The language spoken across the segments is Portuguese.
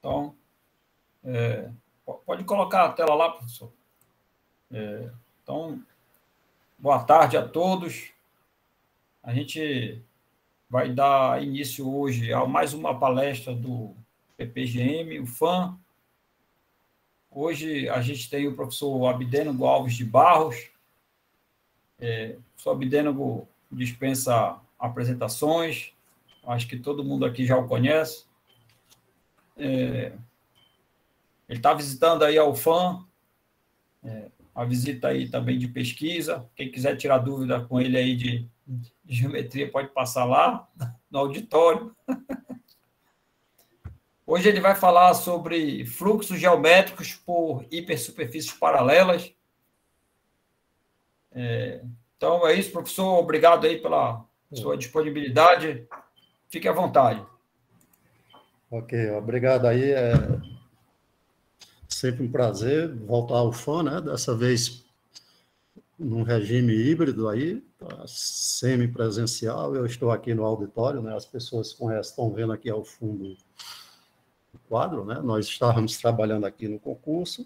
Então, pode colocar a tela lá, professor. Então, boa tarde a todos. A gente vai dar início hoje a mais uma palestra do PPGM, o FAM. Hoje a gente tem o professor Abdênego Alves de Barros. O professor Abdênego dispensa apresentações, acho que todo mundo aqui já o conhece. Ele está visitando aí a UFAM, a visita aí também de pesquisa. Quem quiser tirar dúvida com ele aí de geometria, pode passar lá no auditório. Hoje ele vai falar sobre fluxos geométricos por hipersuperfícies paralelas. Então, é isso, professor. Obrigado aí pela sua disponibilidade. Fique à vontade. Ok, obrigado aí. É sempre um prazer voltar ao FAM, né? Dessa vez num regime híbrido aí, tá? Semipresencial. Eu estou aqui no auditório, né? As pessoas conhecem, estão vendo aqui ao fundo o quadro, né? Nós estávamos trabalhando aqui no concurso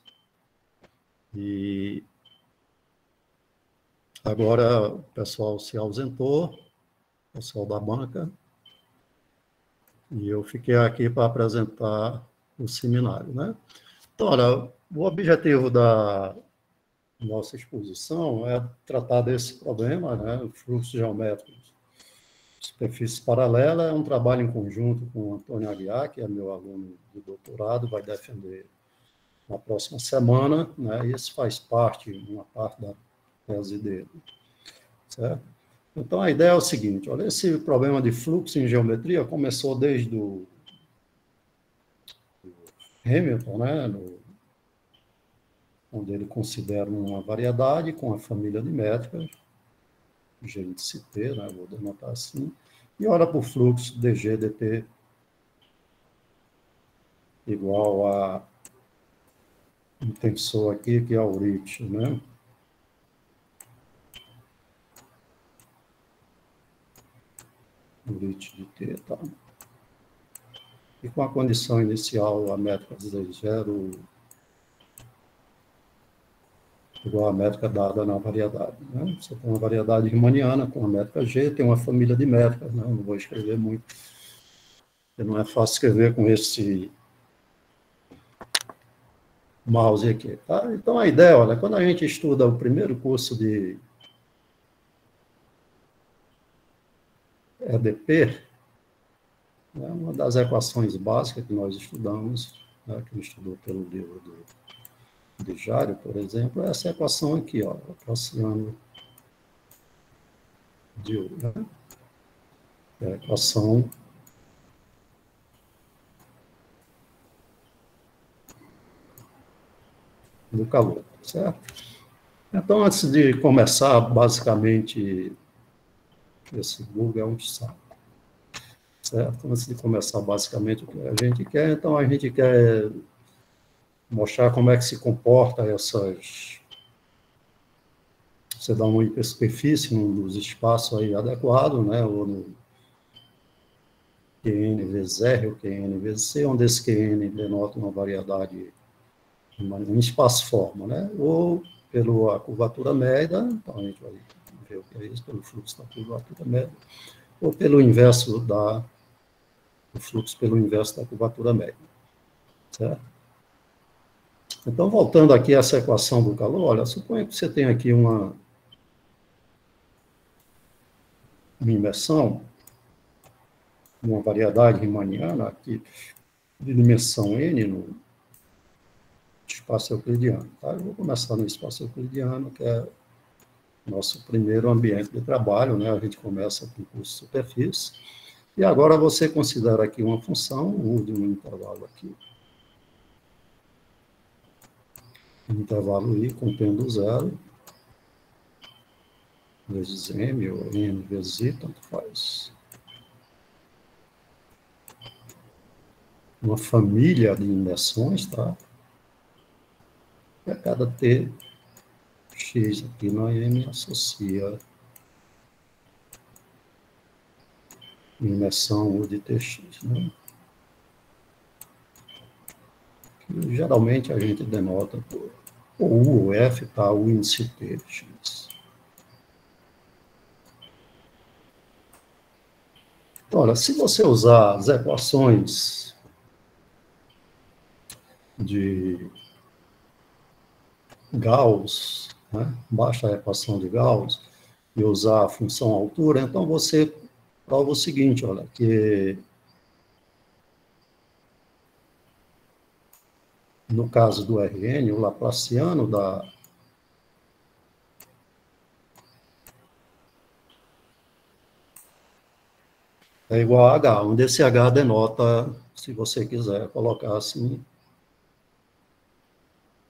e agora o pessoal se ausentou, o pessoal da banca, e eu fiquei aqui para apresentar o seminário, né? Então, olha, o objetivo da nossa exposição é tratar desse problema, né? O fluxo geométrico de superfície paralela é um trabalho em conjunto com o Antônio Aguiar, que é meu aluno de doutorado, vai defender na próxima semana, né? Isso faz parte, uma parte da tese dele, certo? Então, a ideia é o seguinte, olha, esse problema de fluxo em geometria começou desde o Hamilton, né? Onde ele considera uma variedade com a família de métricas, G de T, né? Vou denotar assim, e olha para o fluxo dg dt igual a um tensor aqui, que é o RIT, né? O RIT de T, tá? E com a condição inicial, a métrica de 0 igual a métrica dada na variedade, né? Você tem uma variedade riemanniana com a métrica G, tem uma família de métricas, né? Eu não vou escrever muito, porque não é fácil escrever com esse mouse aqui, tá? Então, a ideia, olha, quando a gente estuda o primeiro curso de EDP, né, uma das equações básicas que nós estudamos, né, que estudou pelo livro de Jário, por exemplo, é essa equação aqui, ó, aproximando de U, né? É a equação do calor, certo? Então, antes de começar, basicamente, esse Google é um saco, certo? Antes de começar, basicamente, o que a gente quer, então, a gente quer mostrar como é que se comporta essas... Você dá uma hipersuperfície num dos espaços aí adequado, né? Ou no Qn vezes R ou Qn vezes C, onde esse Qn denota uma variedade, um espaço-forma, né? Ou pela curvatura média, então a gente vai ver o que é isso, pelo fluxo da curvatura média, ou pelo inverso o fluxo pelo inverso da curvatura média, certo? Então, voltando aqui a essa equação do calor, olha, suponha que você tem aqui uma imersão, uma variedade riemanniana aqui de dimensão n no espaço euclidiano, tá? Eu vou começar no espaço euclidiano, que é nosso primeiro ambiente de trabalho, né? A gente começa com o curso de superfície, e agora você considera aqui uma função, U de um intervalo aqui, um intervalo I contendo zero, vezes M, ou N vezes I, tanto faz. Uma família de imersões, tá? E a cada T, X aqui na M associa imersão U de TX, né? Geralmente a gente denota por U ou F, tá? O índice T, X. Ora, se você usar as equações de Gauss, né? Basta a equação de Gauss, e usar a função altura, então você prova o seguinte, olha, que no caso do Rn, o laplaciano é igual a H, onde esse H denota, se você quiser colocar assim,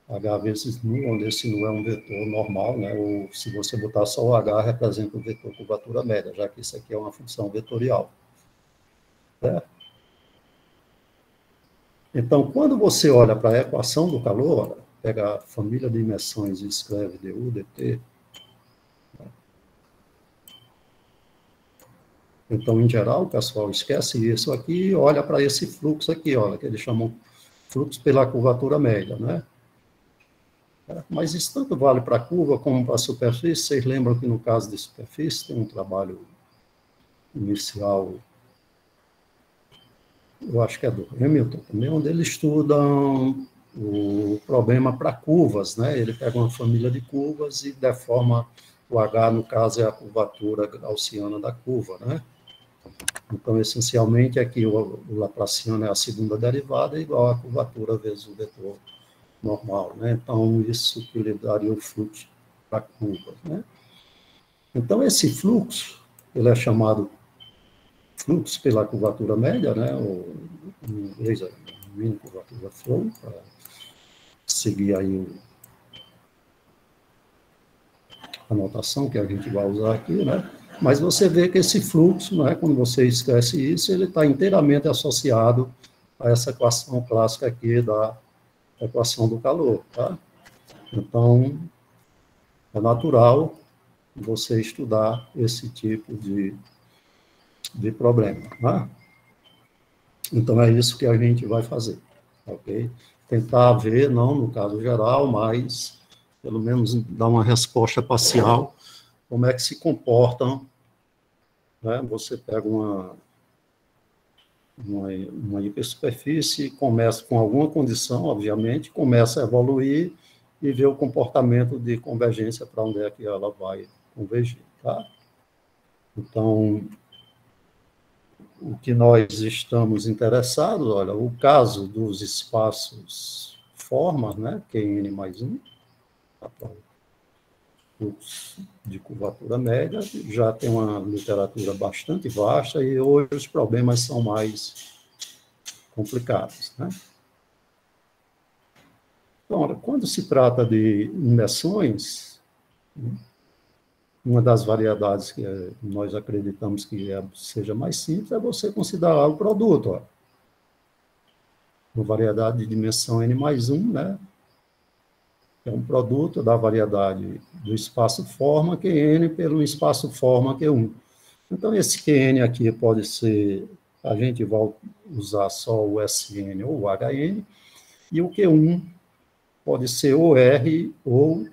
H vezes nu, onde esse nu é um vetor normal, né? Ou se você botar só o H, representa o vetor curvatura média, já que isso aqui é uma função vetorial. Certo? Então, quando você olha para a equação do calor, pega a família de dimensões e escreve du, dt. Então, em geral, o pessoal esquece isso aqui e olha para esse fluxo aqui, olha, que eles chamam fluxo pela curvatura média, né? Mas isso tanto vale para a curva como para a superfície. Vocês lembram que no caso de superfície tem um trabalho inicial, eu acho que é do Hamilton também, onde ele estuda o problema para curvas, né? Ele pega uma família de curvas e deforma o H, no caso, é a curvatura gaussiana da curva, né? Então, essencialmente, aqui o laplaciano é a segunda derivada igual a curvatura vezes o vetor normal, né? Então, isso que lhe daria o fluxo para curva, né? Então, esse fluxo, ele é chamado fluxo pela curvatura média, né? Ou, em inglês, é mean curvatura flow, para seguir aí a notação que a gente vai usar aqui, né? Mas você vê que esse fluxo, né, quando você esquece isso, ele está inteiramente associado a essa equação clássica aqui da equação do calor, tá? Então, é natural você estudar esse tipo de problema, tá? Então, é isso que a gente vai fazer, ok? Tentar ver, não no caso geral, mas pelo menos dar uma resposta parcial, como é que se comportam, né? Você pega uma hipersuperfície, começa com alguma condição, obviamente, começa a evoluir e vê o comportamento de convergência para onde é que ela vai convergir, tá? Então, o que nós estamos interessados, olha, o caso dos espaços formas, né, Qn mais 1, fluxo de curvatura média, já tem uma literatura bastante vasta e hoje os problemas são mais complicados, né? Então, quando se trata de imersões, uma das variedades que nós acreditamos que seja mais simples é você considerar o produto. Ó. Uma variedade de dimensão n mais 1, né? É um produto da variedade do espaço forma Qn pelo espaço forma Q1. Então, esse Qn aqui pode ser, a gente vai usar só o Sn ou o Hn, e o Q1 pode ser o R ou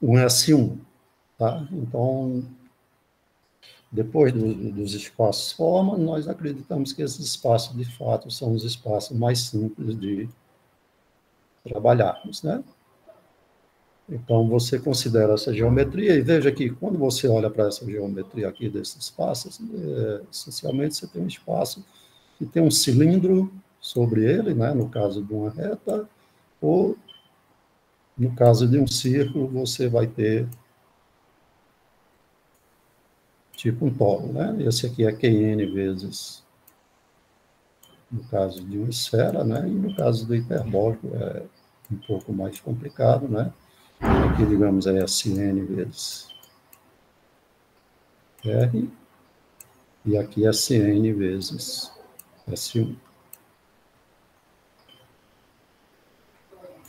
um S1. Tá? Então, depois dos espaços forma, nós acreditamos que esses espaços, de fato, são os espaços mais simples de trabalharmos, né? Então, você considera essa geometria e veja que, quando você olha para essa geometria aqui desses espaços, essencialmente você tem um espaço que tem um cilindro sobre ele, né? No caso de uma reta, ou no caso de um círculo, você vai ter tipo um toro, né? Esse aqui é Qn vezes, no caso de uma esfera, né? E no caso do hiperbólico é um pouco mais complicado, né? Aqui, digamos, é Sn vezes R, e aqui é Cn vezes S1.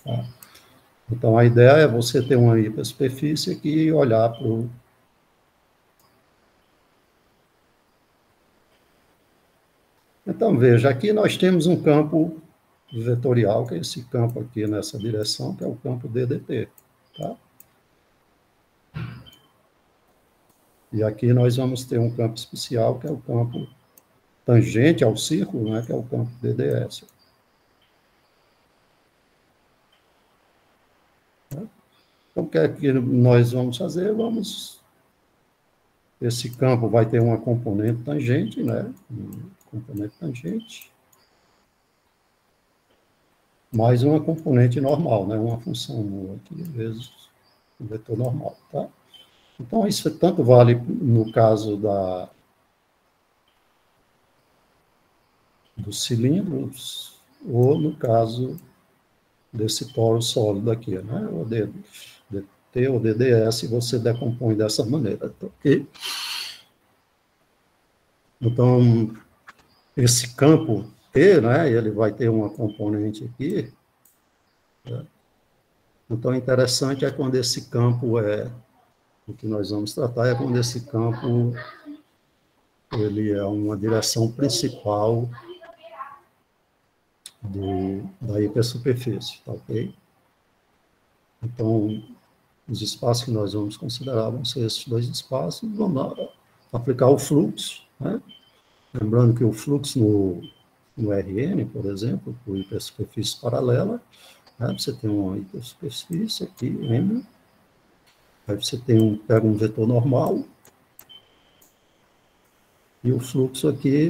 Tá? Então, a ideia é você ter uma hipersuperfície aqui e olhar para o Então, veja, aqui nós temos um campo vetorial, que é esse campo aqui nessa direção, que é o campo DDT. Tá? E aqui nós vamos ter um campo especial, que é o campo tangente ao círculo, né, que é o campo DDS. Então, o que é que nós vamos fazer? Esse campo vai ter uma componente tangente, né? Componente tangente, mais uma componente normal, né? Uma função nula aqui, vezes o vetor normal, tá? Então, isso tanto vale no caso dos cilindros, ou no caso desse polo sólido aqui, né? O DT ou DDS, você decompõe dessa maneira, tá? Ok? Então, esse campo T, né, ele vai ter uma componente aqui, né? Então, interessante é quando esse campo o que nós vamos tratar é quando esse campo, ele é uma direção principal da hipersuperfície, tá ok? Então, os espaços que nós vamos considerar vão ser esses dois espaços, vamos aplicar o fluxo, né? Lembrando que o fluxo no RN, por exemplo, por hipersuperfície paralela, né? Você tem uma hipersuperfície aqui, M, aí você pega um vetor normal, e o fluxo aqui,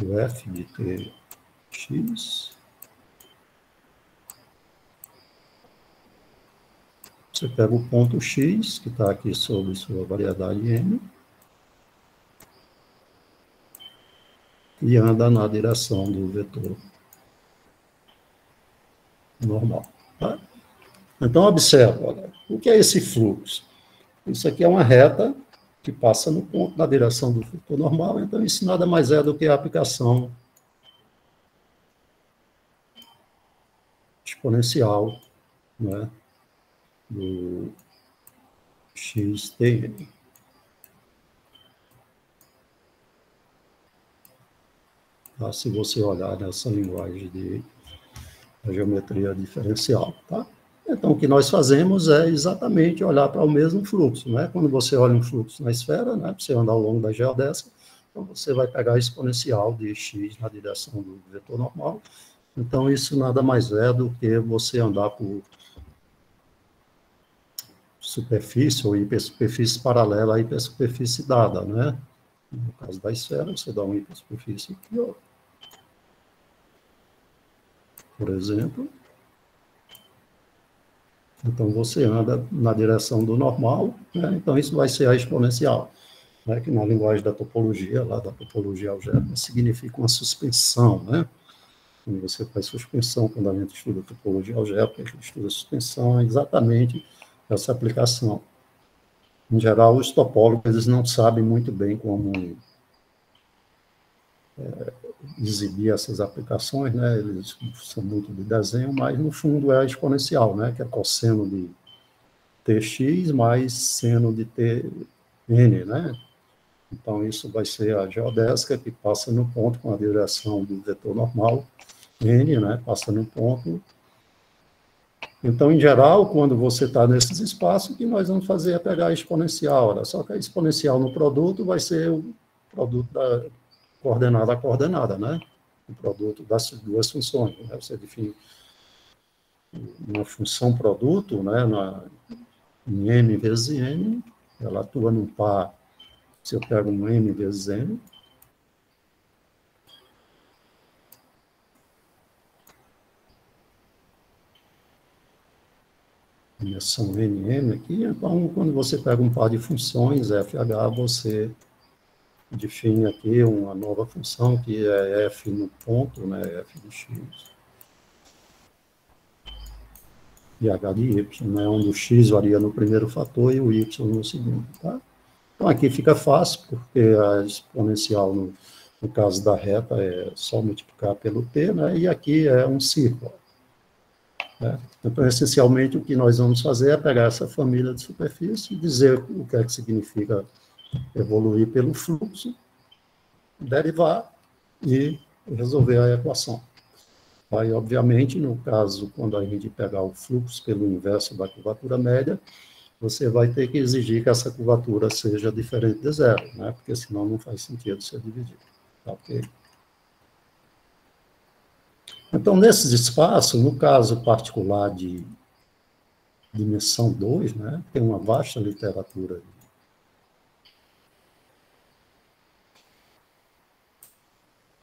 o F de Tx, você pega o ponto X, que está aqui sobre sua variedade M, e anda na direção do vetor normal. Tá? Então, observa, olha, o que é esse fluxo? Isso aqui é uma reta que passa no ponto, na direção do vetor normal, então isso nada mais é do que a aplicação exponencial, né, do xtn. Tá? Se você olhar nessa linguagem de geometria diferencial, tá? Então, o que nós fazemos é exatamente olhar para o mesmo fluxo, né? Quando você olha um fluxo na esfera, né, você anda ao longo da geodésica, então você vai pegar a exponencial de x na direção do vetor normal. Então, isso nada mais é do que você andar por superfície ou hipersuperfície paralela à hipersuperfície dada, né? No caso da esfera, você dá uma hipersuperfície aqui, ó. Por exemplo. Então, você anda na direção do normal, né? Então isso vai ser a exponencial, né? Que na linguagem da topologia, lá da topologia algébrica, significa uma suspensão, né? Quando você faz suspensão, quando a gente estuda topologia algébrica, a gente estuda suspensão, é exatamente essa aplicação. Em geral, os topólogos eles não sabem muito bem como exibir essas aplicações, né? Eles são muito de desenho, mas no fundo é a exponencial, né? Que é cosseno de Tx mais seno de Tn, né? Então, isso vai ser a geodésica que passa no ponto com a direção do vetor normal, N, né? Passa no ponto. Então, em geral, quando você está nesses espaços, o que nós vamos fazer é pegar a exponencial, olha, só que a exponencial no produto vai ser o produto da coordenada a coordenada, né? O produto das duas funções. Né? Você define uma função produto, né? Em m vezes n, ela atua num par, se eu pego um m vezes n, são nm aqui, então quando você pega um par de funções, fh, você define aqui uma nova função, que é f no ponto, né, f de x, e h de y, né, onde o x varia no primeiro fator e o y no segundo, tá? Então, aqui fica fácil, porque a exponencial, no caso da reta, é só multiplicar pelo t, né, e aqui é um círculo. Né? Então, essencialmente, o que nós vamos fazer é pegar essa família de superfície e dizer o que é que significa evoluir pelo fluxo, derivar e resolver a equação. Aí, obviamente, no caso, quando a gente pegar o fluxo pelo inverso da curvatura média, você vai ter que exigir que essa curvatura seja diferente de zero, né? Porque senão não faz sentido ser dividido. Tá, ok? Então, nesses espaços, no caso particular de dimensão 2, né, tem uma vasta literatura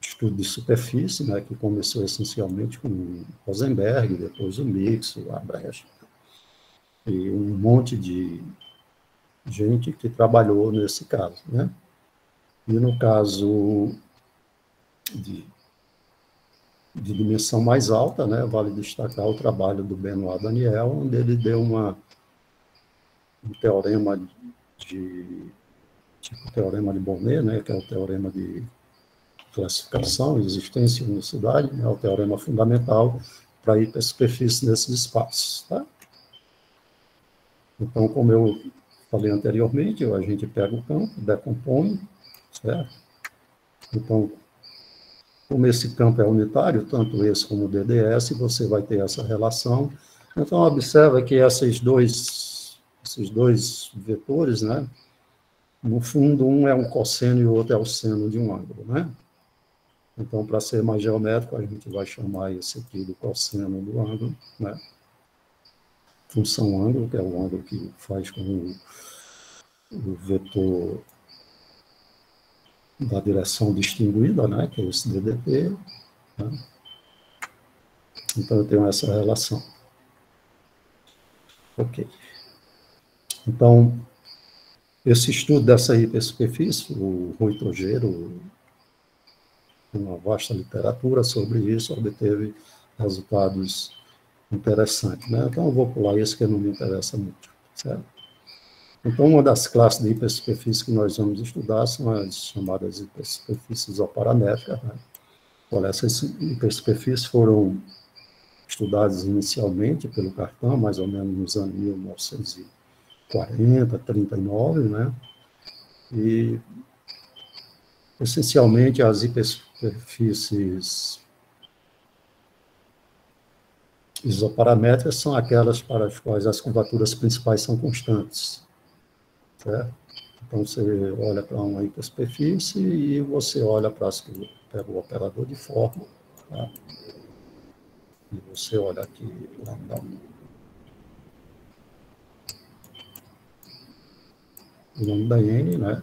de estudo de superfície, né, que começou essencialmente com Rosenberg, depois o Mix, o Abrecht, e um monte de gente que trabalhou nesse caso, né? E no caso de dimensão mais alta, né, vale destacar o trabalho do Benoit Daniel, onde ele deu um teorema tipo teorema de Bonnet, né, que é o teorema de classificação, existência e unicidade, né, o teorema fundamental para ir para a superfície desses espaços. Tá? Então, como eu falei anteriormente, a gente pega o campo, decompõe, certo? Então, como esse campo é unitário, tanto esse como o DDS, você vai ter essa relação. Então, observa que esses dois vetores, né, no fundo, um é um cosseno e o outro é o seno de um ângulo, né? Então, para ser mais geométrico, a gente vai chamar esse aqui do cosseno do ângulo, né? Função ângulo, que é o ângulo que faz com o vetor da direção distinguida, né? Que é esse DDT, né? Então, eu tenho essa relação. Ok. Então, esse estudo dessa hipersuperfície, o Rui Tojeiro, uma vasta literatura sobre isso, obteve resultados interessantes, né? Então, eu vou pular isso que não me interessa muito, certo? Então, uma das classes de hipersuperfície que nós vamos estudar são as chamadas hipersuperfícies isoparamétricas, né? Olha, essas hipersuperfícies foram estudadas inicialmente pelo Cartan, mais ou menos nos anos 1940, 39, né? E, essencialmente, as hipersuperfícies isoparamétricas são aquelas para as quais as curvaturas principais são constantes, certo? Então, você olha para uma hipersuperfície e você olha para pega o operador de forma, tá? E você olha aqui, lambda n, né?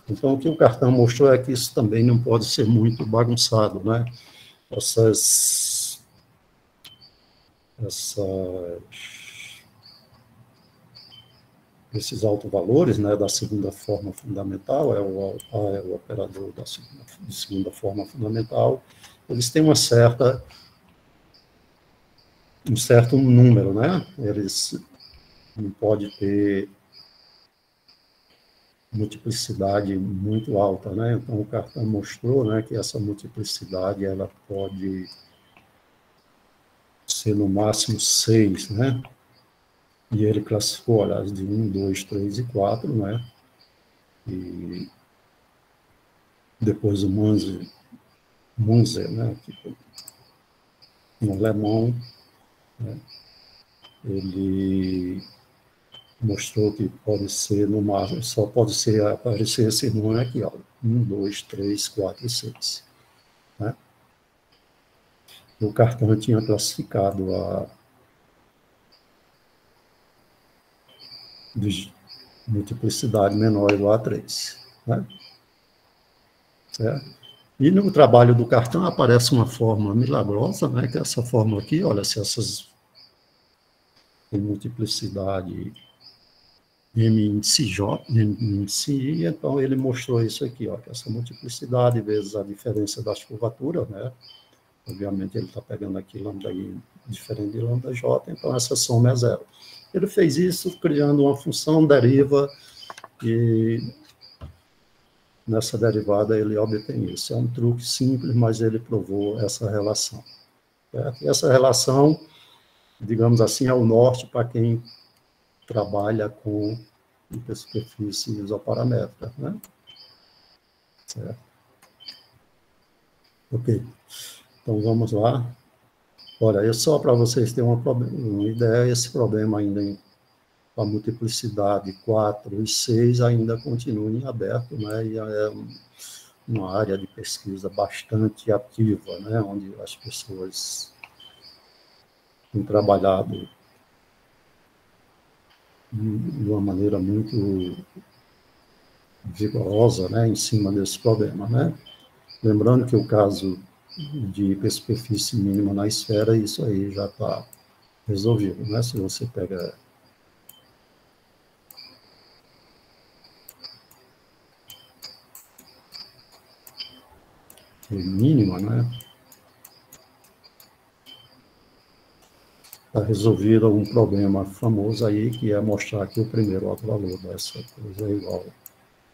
Então, o que o Cartan mostrou é que isso também não pode ser muito bagunçado, né? Esses autovalores, né, da segunda forma fundamental, o operador de segunda forma fundamental, eles têm um certo número, né? Eles não podem ter multiplicidade muito alta, né? Então, o Cartan mostrou, né, que essa multiplicidade ela pode ser no máximo 6, né? E ele classificou, aliás, de 1, 2, 3 e 4, né? E depois o Munzer, né? Um alemão, né? Ele mostrou que pode ser no máximo, só pode aparecer esse número aqui, ó, 1, 2, 3, 4 e 6. Né? O Cartan tinha classificado a de multiplicidade menor ou igual a 3. Né? Certo? E no trabalho do Cartan aparece uma forma milagrosa, né, que é essa forma aqui, olha, se essas tem multiplicidade M índice J, M índice I, então ele mostrou isso aqui, ó, que essa multiplicidade vezes a diferença das curvaturas, né, obviamente ele está pegando aqui lambda I diferente de lambda J, então essa soma é zero. Ele fez isso criando uma função deriva e nessa derivada ele obtém isso. É um truque simples, mas ele provou essa relação. Certo? E essa relação, digamos assim, é o norte para quem trabalha com hipersuperfície isoparamétrica. Né? Certo? Ok, então vamos lá. Olha, é só para vocês terem uma ideia, esse problema ainda com a multiplicidade 4 e 6 ainda continua em aberto, né? E é uma área de pesquisa bastante ativa, né? Onde as pessoas têm trabalhado de uma maneira muito vigorosa, né? Em cima desse problema, né? Lembrando que o caso de hipersuperfície mínima na esfera, isso aí já está resolvido, né? Se você pega mínima, né? Está resolvido um problema famoso aí, que é mostrar que o primeiro autovalor dessa coisa é igual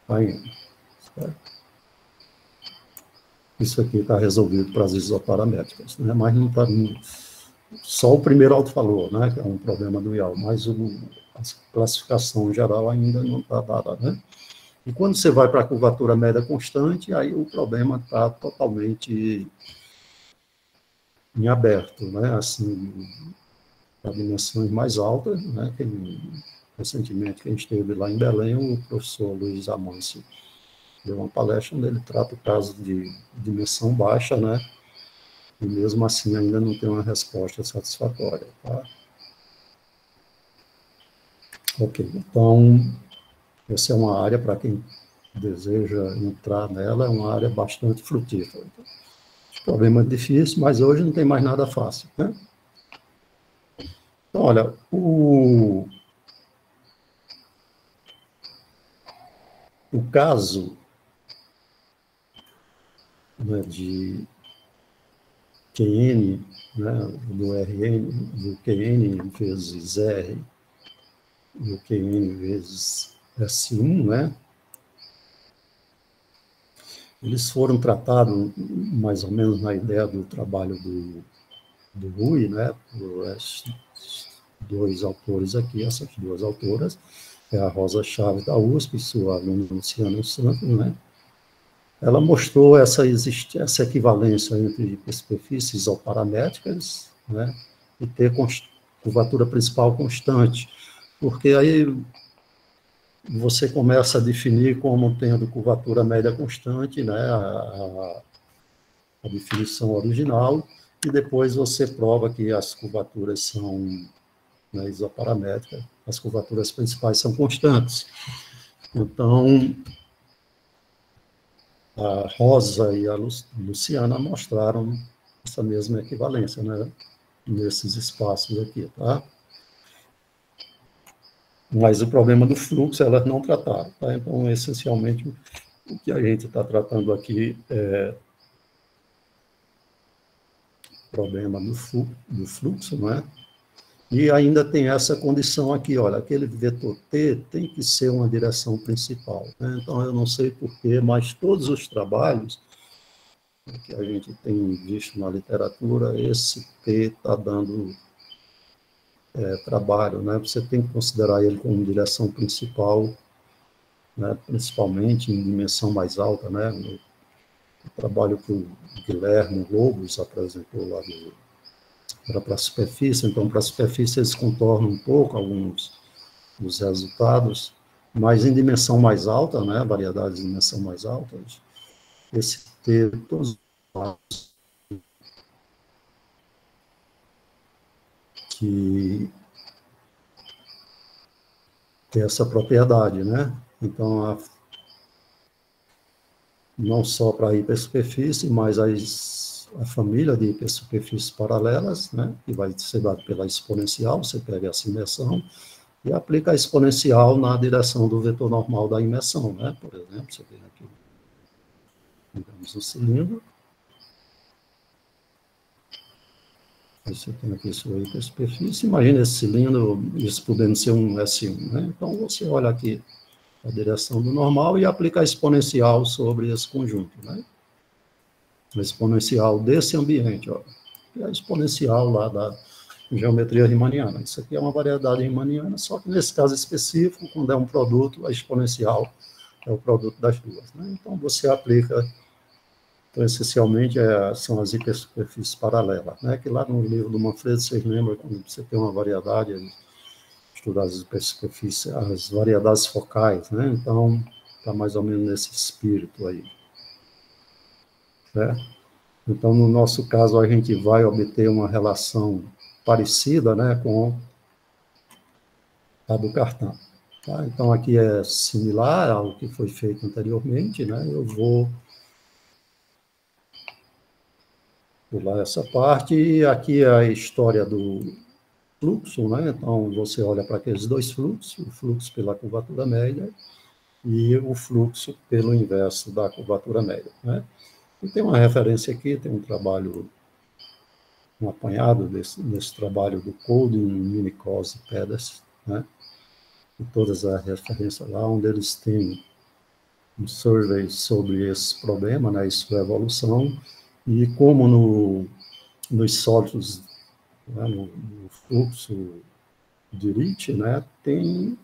a n. Certo? Isso aqui está resolvido para as isoparamétricas, né? Mas não está só o primeiro autovalor, né? Que é um problema do IAL, mas a classificação geral ainda não está dada, né? E quando você vai para a curvatura média constante, aí o problema está totalmente em aberto, né? Assim, para dimensões mais altas, né? Recentemente, quem esteve lá em Belém, o professor Luiz Amâncio deu uma palestra onde ele trata o caso de dimensão baixa, né? E mesmo assim ainda não tem uma resposta satisfatória, tá? Ok, então, essa é uma área, para quem deseja entrar nela, é uma área bastante frutífera. Problema difícil, mas hoje não tem mais nada fácil, né? Então, olha, o caso, né, de Qn, né, do Rn, do Qn vezes R, do Qn vezes S1, né, eles foram tratados mais ou menos na ideia do trabalho do Rui, né, por esses dois autores aqui, essas duas autoras, é a Rosa Chaves da USP e sua aluna Luciana Santos, né, ela mostrou essa equivalência entre superfícies isoparamétricas, né, e ter curvatura principal constante, porque aí você começa a definir como tendo curvatura média constante, né, a definição original, e depois você prova que as curvaturas são, né, isoparamétricas, as curvaturas principais são constantes. Então, a Rosa e a Luciana mostraram essa mesma equivalência, né, nesses espaços aqui, tá? Mas o problema do fluxo elas não trataram, tá? Então, essencialmente, o que a gente está tratando aqui é o problema do fluxo, não é? E ainda tem essa condição aqui, olha, aquele vetor T tem que ser uma direção principal, né? Então, eu não sei porquê, mas todos os trabalhos que a gente tem visto na literatura, esse T está dando trabalho, né? Você tem que considerar ele como direção principal, né? Principalmente em dimensão mais alta, né? O trabalho que o Guilherme Lobos apresentou lá para a superfície, então para a superfície eles contornam um pouco alguns dos resultados, mas em dimensão mais alta, né? Variedades de dimensão mais alta, esse T, todos que tem essa propriedade, né? Então, não só para a hipersuperfície, mas a família de hipersuperfícies paralelas, né? Que vai ser dada pela exponencial, você pega essa imersão e aplica a exponencial na direção do vetor normal da imersão, né? Por exemplo, você tem aqui, digamos, um cilindro. Você tem aqui sua hipersuperfície. Imagina esse cilindro, isso podendo ser um S1, né? Então, você olha aqui a direção do normal e aplica a exponencial sobre esse conjunto, né? A exponencial desse ambiente, ó. E a exponencial lá da geometria riemanniana. Isso aqui é uma variedade riemanniana, só que nesse caso específico, quando é um produto, a exponencial é o produto das duas, né? Então, você aplica Então, essencialmente, são as hipersuperfícies paralelas, né? Que lá no livro do Manfredo, vocês lembram, quando você tem uma variedade, estudar as hipersuperfícies, as variedades focais, né? Então, está mais ou menos nesse espírito aí. Certo? Então, no nosso caso, a gente vai obter uma relação parecida, né, com a do cartão. Tá? Então, aqui é similar ao que foi feito anteriormente, né? Eu vou pular essa parte, e aqui é a história do fluxo, né? Então, você olha para aqueles dois fluxos, o fluxo pela curvatura média e o fluxo pelo inverso da curvatura média, né? E tem uma referência aqui, tem um trabalho, um apanhado desse trabalho do Coding, Minicos e Peders, né? E todas as referências lá, onde eles têm um survey sobre esse problema, né? Isso é evolução, e como nos sólidos, né? no fluxo de Ricci, né? Tem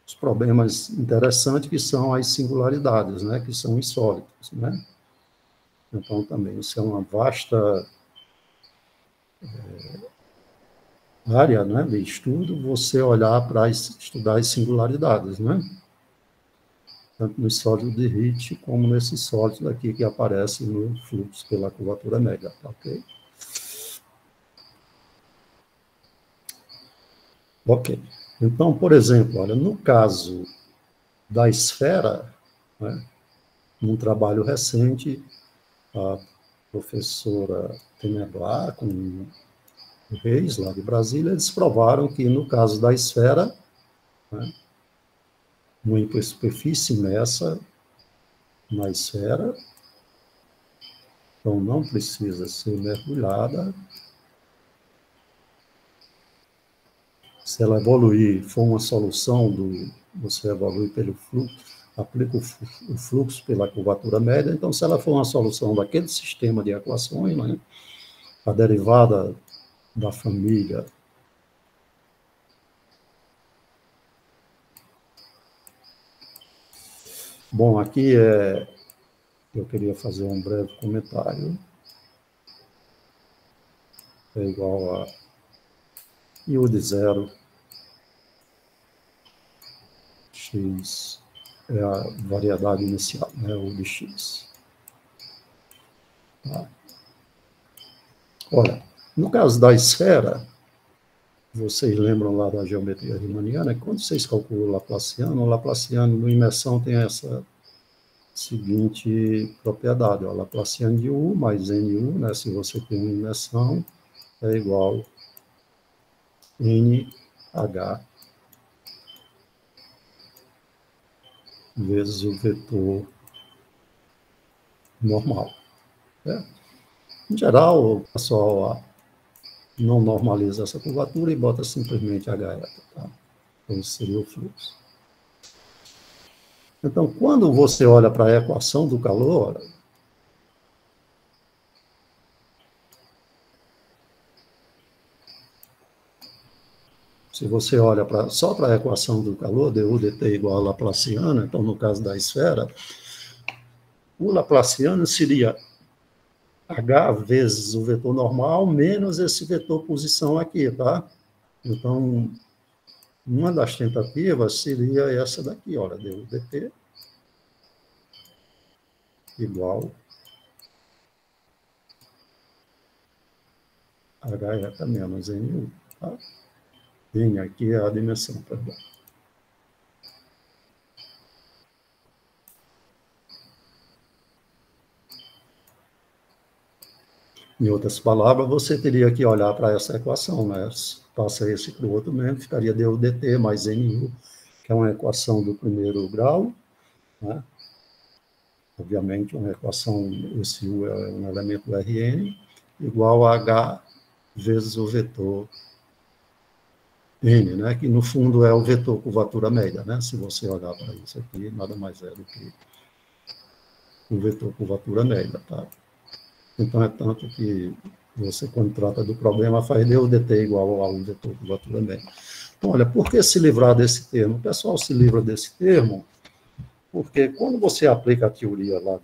os problemas interessantes que são as singularidades, né? Que são insólitos, né? Então, também, isso é uma vasta área, né, de estudo, você olhar para estudar as singularidades, né? Tanto nos sólidos de Ricci, como nesses sólidos aqui que aparecem no fluxo pela curvatura média, tá ok? Ok. Então, por exemplo, olha, no caso da esfera, né, num trabalho recente, a professora Teneblar, com o Reis, lá de Brasília, eles provaram que, no caso da esfera, né, uma hipersuperfície imersa na esfera, então não precisa ser mergulhada. Se ela evoluir, for uma solução você evolui pelo fluxo, aplica o fluxo pela curvatura média, então se ela for uma solução daquele sistema de equações, né, a derivada da família bom, aqui eu queria fazer um breve comentário. É igual a I de zero, x é a variedade inicial, né, U de x. Tá? Olha, no caso da esfera, vocês lembram lá da geometria riemanniana, quando vocês calculam o Laplaciano no imersão tem essa seguinte propriedade, o Laplaciano de U mais NU, né, se você tem uma imersão, é igual NH vezes o vetor normal. Né? Em geral, o pessoal não normaliza essa curvatura e bota simplesmente HF. Tá? Então, esse seria o fluxo. Então, quando você olha para a equação do calor, se você olha só para a equação do calor, du dt igual a Laplaciana, então, no caso da esfera, o Laplaciano seria H vezes o vetor normal menos esse vetor posição aqui, tá? Então, uma das tentativas seria essa daqui, olha, du dt igual HF menos NU, tá? N aqui é a dimensão, perdão. Em outras palavras, você teria que olhar para essa equação, né? Passa esse para o outro mesmo, ficaria du dt mais NU, que é uma equação do primeiro grau, né? Obviamente, uma equação, esse U é um elemento Rn, igual a H vezes o vetor N, né? Que no fundo é o vetor curvatura média, né? Se você olhar para isso aqui, nada mais é do que o vetor curvatura média, tá? Então, é tanto que você, quando trata do problema, faz du dt igual ao vetor curvatura média. Então, olha, por que se livrar desse termo? O pessoal se livra desse termo porque quando você aplica a teoria lá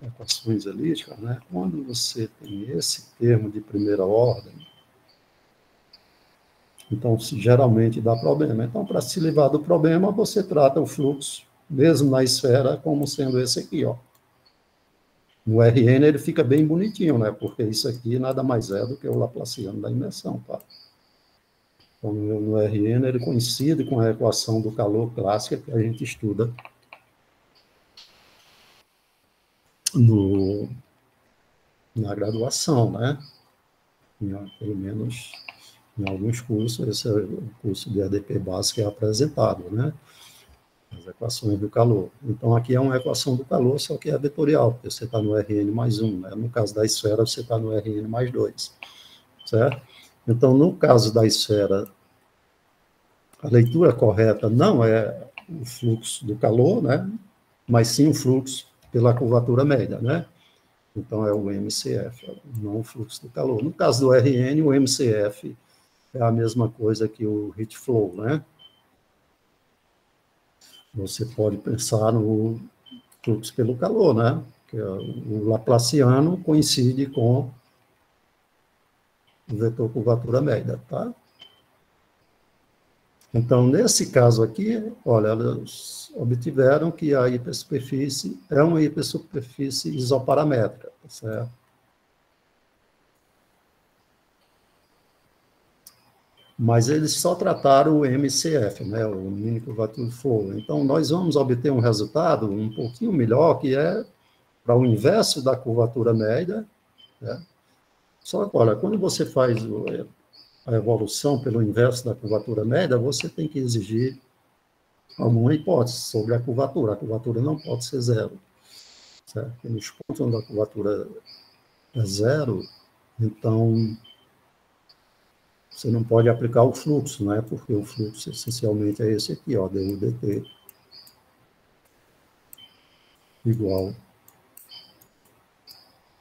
equações elípticas, né? Quando você tem esse termo de primeira ordem, então geralmente dá problema. Então, para se livrar do problema, você trata o fluxo, mesmo na esfera, como sendo esse aqui, ó. No Rn ele fica bem bonitinho, né? Porque isso aqui nada mais é do que o laplaciano da imersão, tá? Então, no Rn ele coincide com a equação do calor clássica que a gente estuda na graduação, né? Pelo menos em alguns cursos, esse é o curso de ADP básico que é apresentado, né? As equações do calor. Então, aqui é uma equação do calor, só que é vetorial, porque você está no Rn mais 1, né? No caso da esfera, você está no Rn mais 2, certo? Então, no caso da esfera, a leitura correta não é o fluxo do calor, né? Mas sim o fluxo pela curvatura média, né? Então, é o MCF, não o fluxo do calor. No caso do Rn, o MCF é a mesma coisa que o heat flow, né? Você pode pensar no fluxo pelo calor, né? Que o laplaciano coincide com o vetor curvatura média, tá? Então, nesse caso aqui, olha, elas obtiveram que a hipersuperfície é uma hipersuperfície isoparamétrica, tá certo? Mas eles só trataram o MCF, né, o Mean Curvature Flow. Então, nós vamos obter um resultado um pouquinho melhor, que é para o inverso da curvatura média, né? Só que, olha, quando você faz a evolução pelo inverso da curvatura média, você tem que exigir alguma hipótese sobre a curvatura. A curvatura não pode ser zero, certo? E nos pontos onde a curvatura é zero, então você não pode aplicar o fluxo, né? Porque o fluxo essencialmente é esse aqui, ó, du dt igual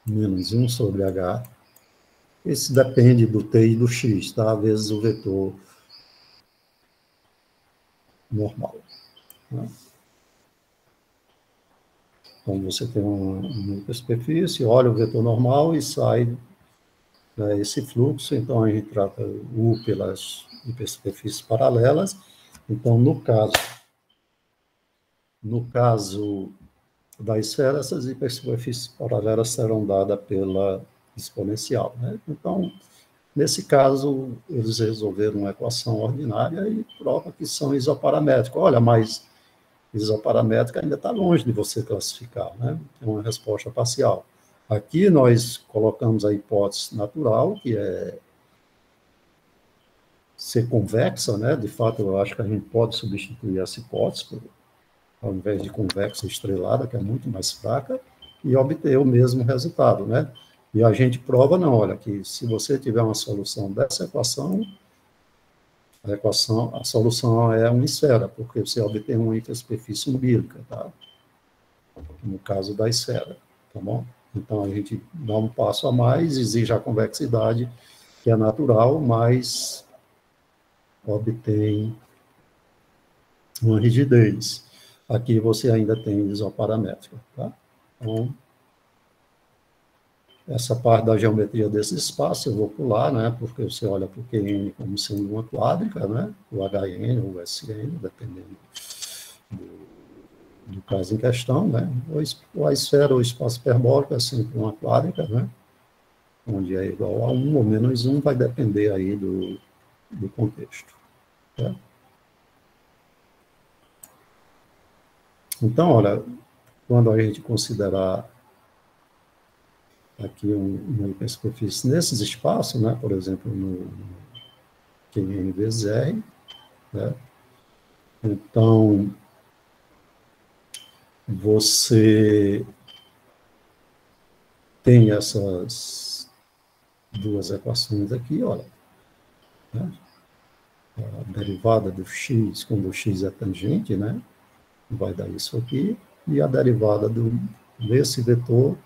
menos 1 sobre h. Esse depende do t e do x, tá? Vezes o vetor normal, né? Então, você tem uma hipersuperfície, olha o vetor normal e sai, né, esse fluxo. Então, a gente trata U pelas hipersuperfícies paralelas. Então, no caso da esfera, essas hipersuperfícies paralelas serão dadas pela exponencial, né? Então, nesse caso, eles resolveram uma equação ordinária e prova que são isoparamétricos. Olha, mas isoparamétrica ainda está longe de você classificar, né? É uma resposta parcial. Aqui nós colocamos a hipótese natural, que é ser convexa, né? De fato, eu acho que a gente pode substituir essa hipótese, ao invés de convexa estrelada, que é muito mais fraca, e obter o mesmo resultado, né? E a gente prova, não, olha, que se você tiver uma solução dessa equação, a solução é uma esfera, porque você obtém uma hipersuperfície umbilical, tá? No caso da esfera, tá bom? Então, a gente dá um passo a mais, exige a convexidade, que é natural, mas obtém uma rigidez. Aqui você ainda tem isoparamétrica, tá? Então, essa parte da geometria desse espaço eu vou pular, né? Porque você olha para o Qn como sendo uma quádrica, né? O Hn ou o Sn, dependendo do caso em questão, né? Ou a esfera ou o espaço hiperbólico é sempre uma quádrica, né? Onde é igual a 1 ou menos 1, vai depender aí do contexto. Tá? Então, olha, quando a gente considerar aqui uma hipersuperfície nesses espaços, né? Por exemplo, no Qn vezes R, né? Então, você tem essas duas equações aqui, olha, né? A derivada do x, quando o x é tangente, né? Vai dar isso aqui, e a derivada desse vetor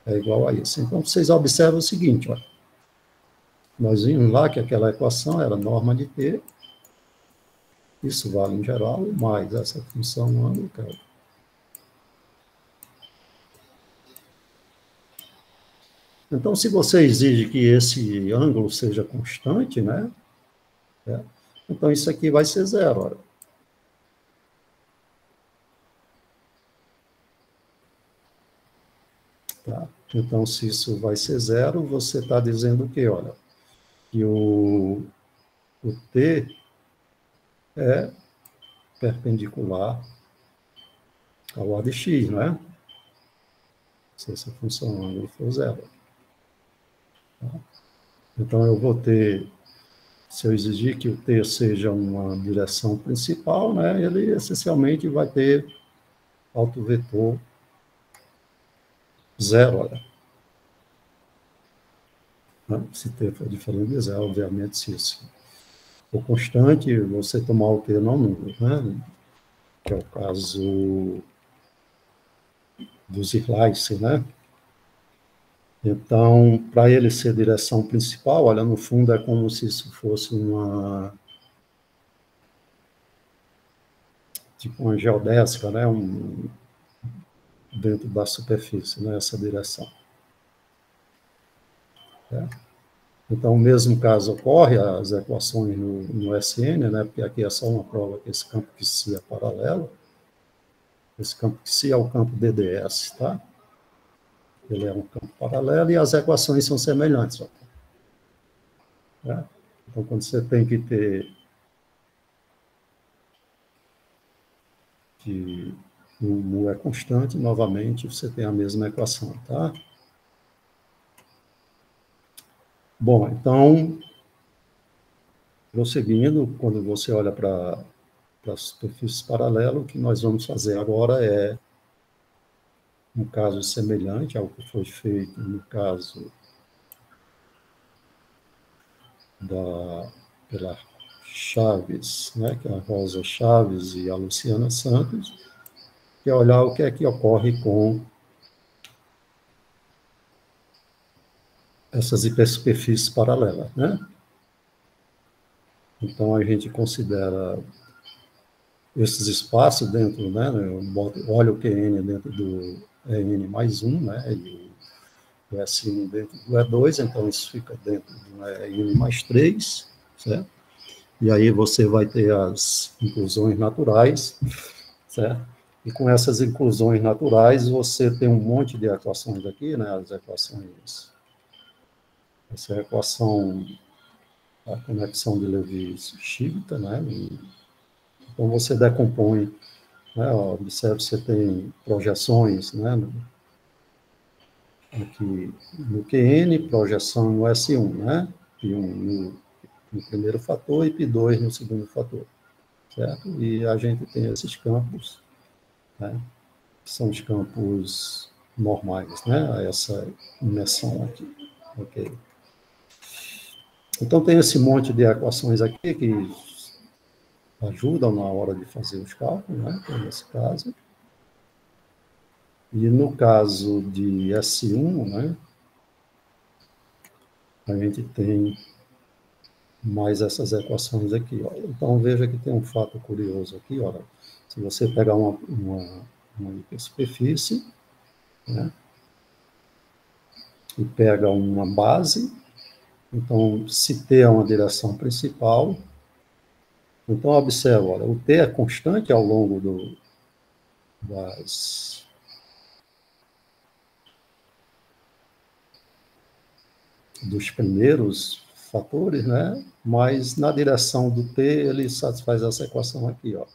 é igual a isso. Então, vocês observam o seguinte, olha, nós vimos lá que aquela equação era norma de t, isso vale em geral, mais essa função âmbita, Então, se você exige que esse ângulo seja constante, né? Então, isso aqui vai ser zero, olha. Tá? Então, se isso vai ser zero, você está dizendo o quê? Olha, que o T é perpendicular ao A de x, não é? Se essa função ângulo for zero. Tá? Então, eu vou ter, se eu exigir que o T seja uma direção principal, né, ele essencialmente vai ter autovetor zero, olha. Se T for diferente de zero, obviamente, se isso for constante, você tomar o T não nulo, né? Que é o caso dos slice, né? Então, para ele ser direção principal, olha, no fundo é como se isso fosse tipo uma geodésica, né? Dentro da superfície, né? Essa direção. Então, o mesmo caso ocorre, as equações no SN, né? Porque aqui é só uma prova que esse campo psi é paralelo. Esse campo psi é o campo DDS, tá? Ele é um campo paralelo e as equações são semelhantes. Ó. Então, quando você tem que ter que o mu é constante, novamente você tem a mesma equação, tá? Bom, então, prosseguindo, quando você olha para a superfície paralela, o que nós vamos fazer agora é um caso semelhante ao que foi feito no caso pela Chaves, né, que é a Rosa Chaves e a Luciana Santos, que é olhar o que é que ocorre com essas hipersuperfícies paralelas, né? Então, a gente considera esses espaços dentro, né? Olha o QN dentro do EN mais 1, né? E o S1 dentro do E2, então isso fica dentro do EN mais 3, certo? E aí você vai ter as inclusões naturais, certo? E com essas inclusões naturais, você tem um monte de equações aqui, né? As equações... Essa equação, a conexão de Levi-Shigta, né? Então, você decompõe, né? Observe, você tem projeções, né? Aqui no QN, projeção no S1, né? P1 no primeiro fator e P2 no segundo fator, certo? E a gente tem esses campos, né? Que são os campos normais, né? A essa imersão aqui, ok? Então, tem esse monte de equações aqui que ajudam na hora de fazer os cálculos, né? Nesse caso. E no caso de S1, né? A gente tem mais essas equações aqui. Ó. Então, veja que tem um fato curioso aqui. Ó. Se você pegar uma hipersuperfície, né? E pega uma base, então, se T é uma direção principal, então, observa, olha, o T é constante ao longo dos primeiros fatores, né? Mas na direção do T, ele satisfaz essa equação aqui, ó.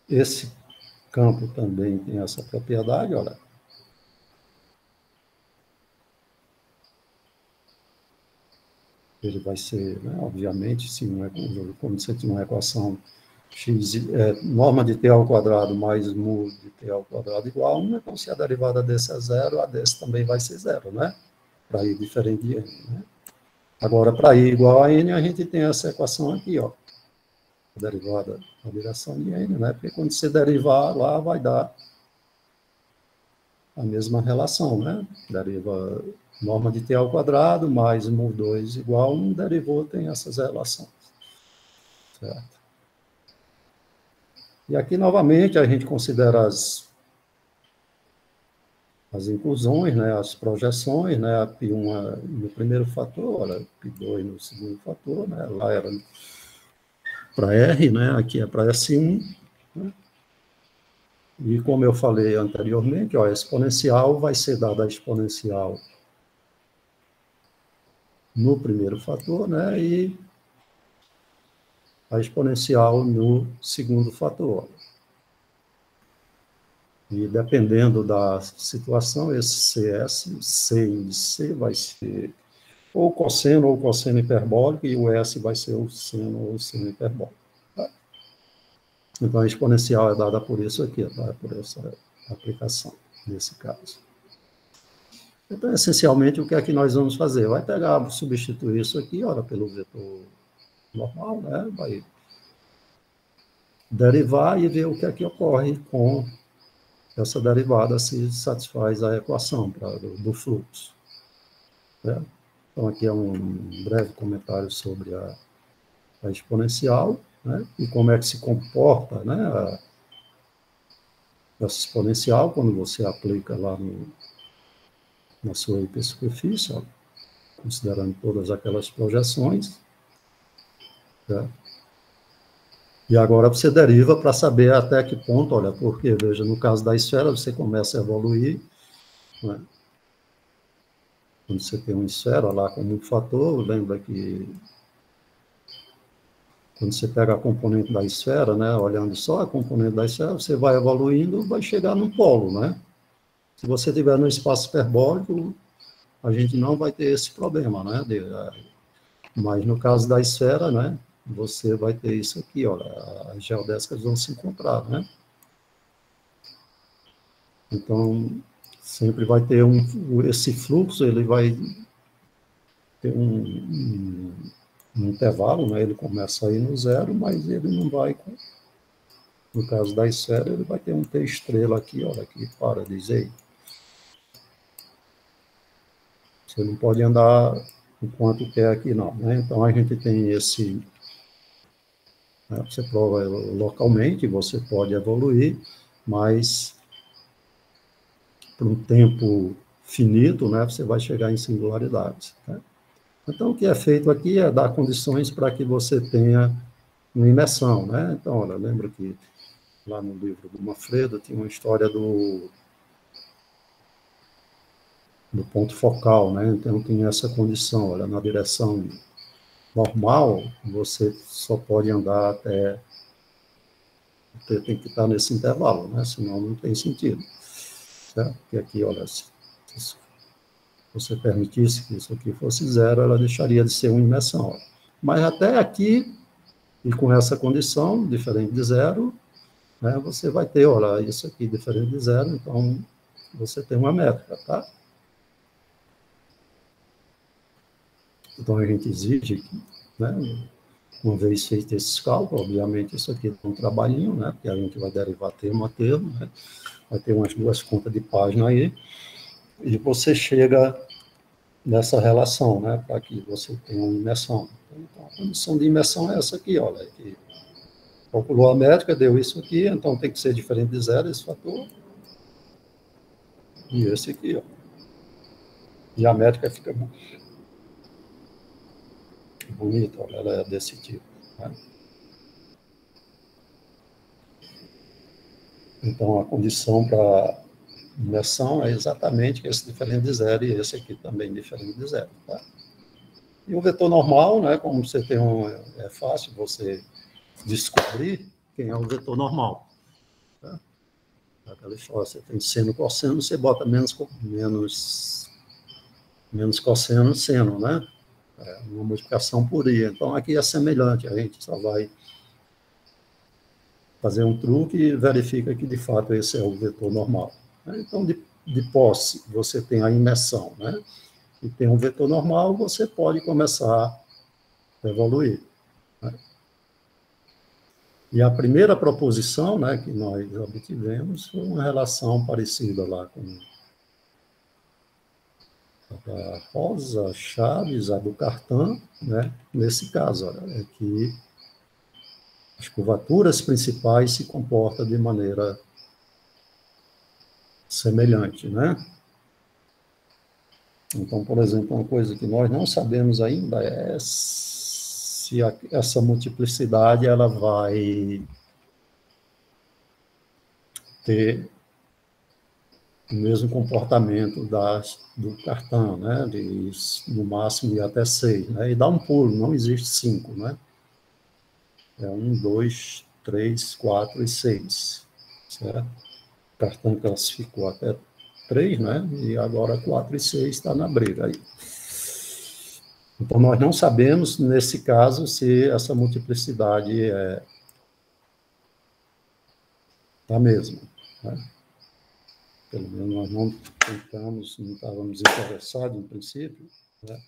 Esse campo também tem essa propriedade, olha. Ele vai ser, né, obviamente, se quando você tem uma equação x, norma de t ao quadrado mais mu de t ao quadrado igual a 1, então se a derivada desse é zero, a desse também vai ser zero, né? Para i diferente de n, né? Agora, para i igual a n, a gente tem essa equação aqui, ó. A derivada da direção de n, né? Porque quando você derivar lá, vai dar a mesma relação, né? Deriva norma de t ao quadrado mais mu2 igual a 1, derivou, tem essas relações. Certo? E aqui, novamente, a gente considera as as inclusões, né, as projeções, né, a P1 no primeiro fator, olha, P2 no segundo fator, né, lá era para R, né, aqui é para S1, né, e como eu falei anteriormente, ó, a exponencial vai ser dada a exponencial no primeiro fator, né, e a exponencial no segundo fator. E dependendo da situação, esse CS, C índice C, vai ser ou cosseno hiperbólico, e o S vai ser o seno ou seno hiperbólico. Tá? Então, a exponencial é dada por isso aqui, tá? Por essa aplicação, nesse caso. Então, essencialmente, o que é que nós vamos fazer? Vai pegar, substituir isso aqui, ora, pelo vetor normal, né? Vai derivar e ver o que é que ocorre com essa derivada, se satisfaz a equação do fluxo. Né? Então, aqui é um breve comentário sobre a exponencial, né? E como é que se comporta, né, essa exponencial quando você aplica lá na sua hipersuperfície, ó, considerando todas aquelas projeções. Né? E agora você deriva para saber até que ponto, olha, porque, veja, no caso da esfera, você começa a evoluir, né? Quando você tem uma esfera lá como um fator, lembra que quando você pega a componente da esfera, né, olhando só a componente da esfera, você vai evoluindo, vai chegar no polo, né? Se você estiver no espaço hiperbólico, a gente não vai ter esse problema, né? Mas no caso da esfera, né, você vai ter isso aqui, olha, as geodésicas vão se encontrar, né? Então, sempre vai ter esse fluxo, ele vai ter um intervalo, né? Ele começa aí no zero, mas ele não vai, no caso da esfera, ele vai ter um T estrela aqui, olha, aqui para dizer. Você não pode andar enquanto quer aqui, não, né? Então, a gente tem esse... Né? Você prova localmente, você pode evoluir, mas por um tempo finito, né, você vai chegar em singularidades. Né? Então, o que é feito aqui é dar condições para que você tenha uma imersão. Né? Então, olha, lembra que lá no livro do Manfredo tinha uma história do ponto focal, né? Então, tem essa condição, olha, na direção normal, você só pode andar até... Tem que estar nesse intervalo, né? Senão não tem sentido. Certo? Porque aqui, olha, se você permitisse que isso aqui fosse zero, ela deixaria de ser uma imersão. Mas até aqui, e com essa condição, diferente de zero, né, você vai ter, olha, isso aqui diferente de zero, então você tem uma métrica, tá? Então a gente exige que, né, uma vez feito esses cálculos, obviamente isso aqui é um trabalhinho, né, porque a gente vai derivar termo a termo, né, vai ter umas 2 contas de página aí, e você chega nessa relação, né, para que você tenha uma imersão. Então, a condição de imersão é essa aqui, olha, que calculou a métrica, deu isso aqui, então tem que ser diferente de zero esse fator, e esse aqui, ó. E a métrica fica bonita, olha, ela é desse tipo. Né? Então, a condição para imersão é exatamente esse diferente de zero, e esse aqui também diferente de zero. Tá? E o vetor normal, né, como você tem é fácil você descobrir quem é o vetor normal. Tá? Aquela história, você tem seno, cosseno, você bota menos cosseno, seno, né? É uma multiplicação por i. Então, aqui é semelhante, a gente só vai fazer um truque e verifica que, de fato, esse é o vetor normal. Então, de posse, você tem a imersão, né? E tem um vetor normal, você pode começar a evoluir. Né? E a primeira proposição, né, que nós obtivemos foi uma relação parecida lá com a da Rosa, Chaves, a do Cartan, né? Nesse caso, olha, é que as curvaturas principais se comportam de maneira semelhante, né? Então, por exemplo, uma coisa que nós não sabemos ainda é se essa multiplicidade ela vai ter o mesmo comportamento do cartão, né? No máximo de até 6, né? E dá um pulo, não existe 5, né? É 1, 2, 3, 4 e 6, certo? O cartão classificou até 3, né? E agora 4 e 6 está na briga aí. Então, nós não sabemos, nesse caso, se essa multiplicidade é a mesma, né? Pelo menos nós não tentamos, não estávamos interessados, em princípio, né?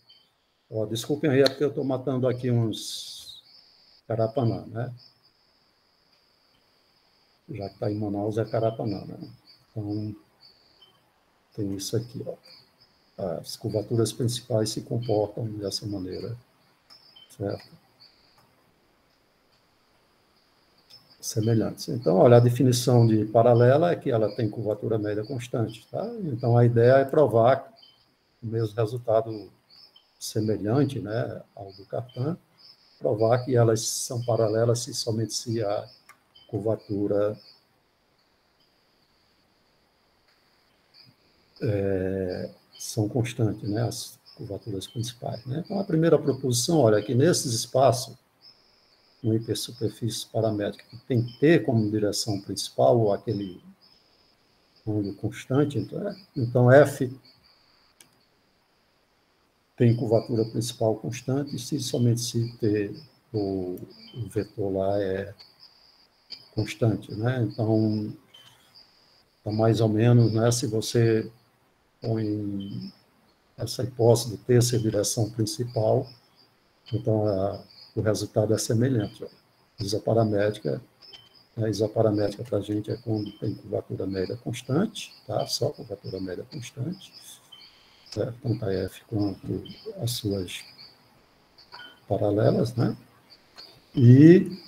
Ó, desculpem aí, é porque eu estou matando aqui uns carapanã, né? Já que está em Manaus, é carapanã, né? Então, tem isso aqui, ó. As curvaturas principais se comportam dessa maneira, certo? Semelhantes. Então, olha, a definição de paralela é que ela tem curvatura média constante, tá? Então, a ideia é provar o mesmo resultado semelhante, né, ao do Cartan, provar que elas são paralelas somente se a curvatura são constantes, né, as curvaturas principais, né? Então, a primeira proposição, olha, que nesses espaços, uma hipersuperfície paramétrica que tem T como direção principal, ou aquele ângulo constante, então F tem curvatura principal constante, somente se T, o vetor lá é constante, né? Então, mais ou menos, né, se você põe essa hipótese do T ser direção principal, então o resultado é semelhante. Ó. Isoparamétrica para a gente é quando tem curvatura média constante, tá? Só curvatura média constante, certo? Tanto a F quanto as suas paralelas, né? E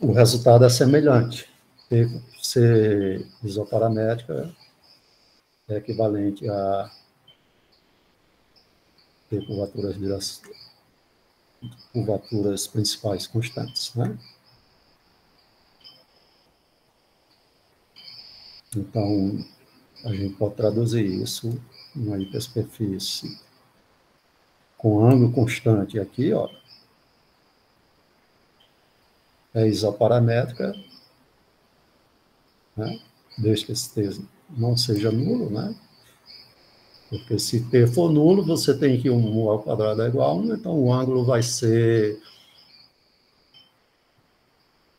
o resultado é semelhante. Ser isoparamétrica é equivalente a ter curvaturas principais constantes, né? Então, a gente pode traduzir isso numa hipersuperfície com ângulo constante aqui, ó, é isoparamétrica, né? Desde que esse T não seja nulo, né? Porque se T for nulo, você tem que 1 ao quadrado é igual a 1, então o ângulo vai ser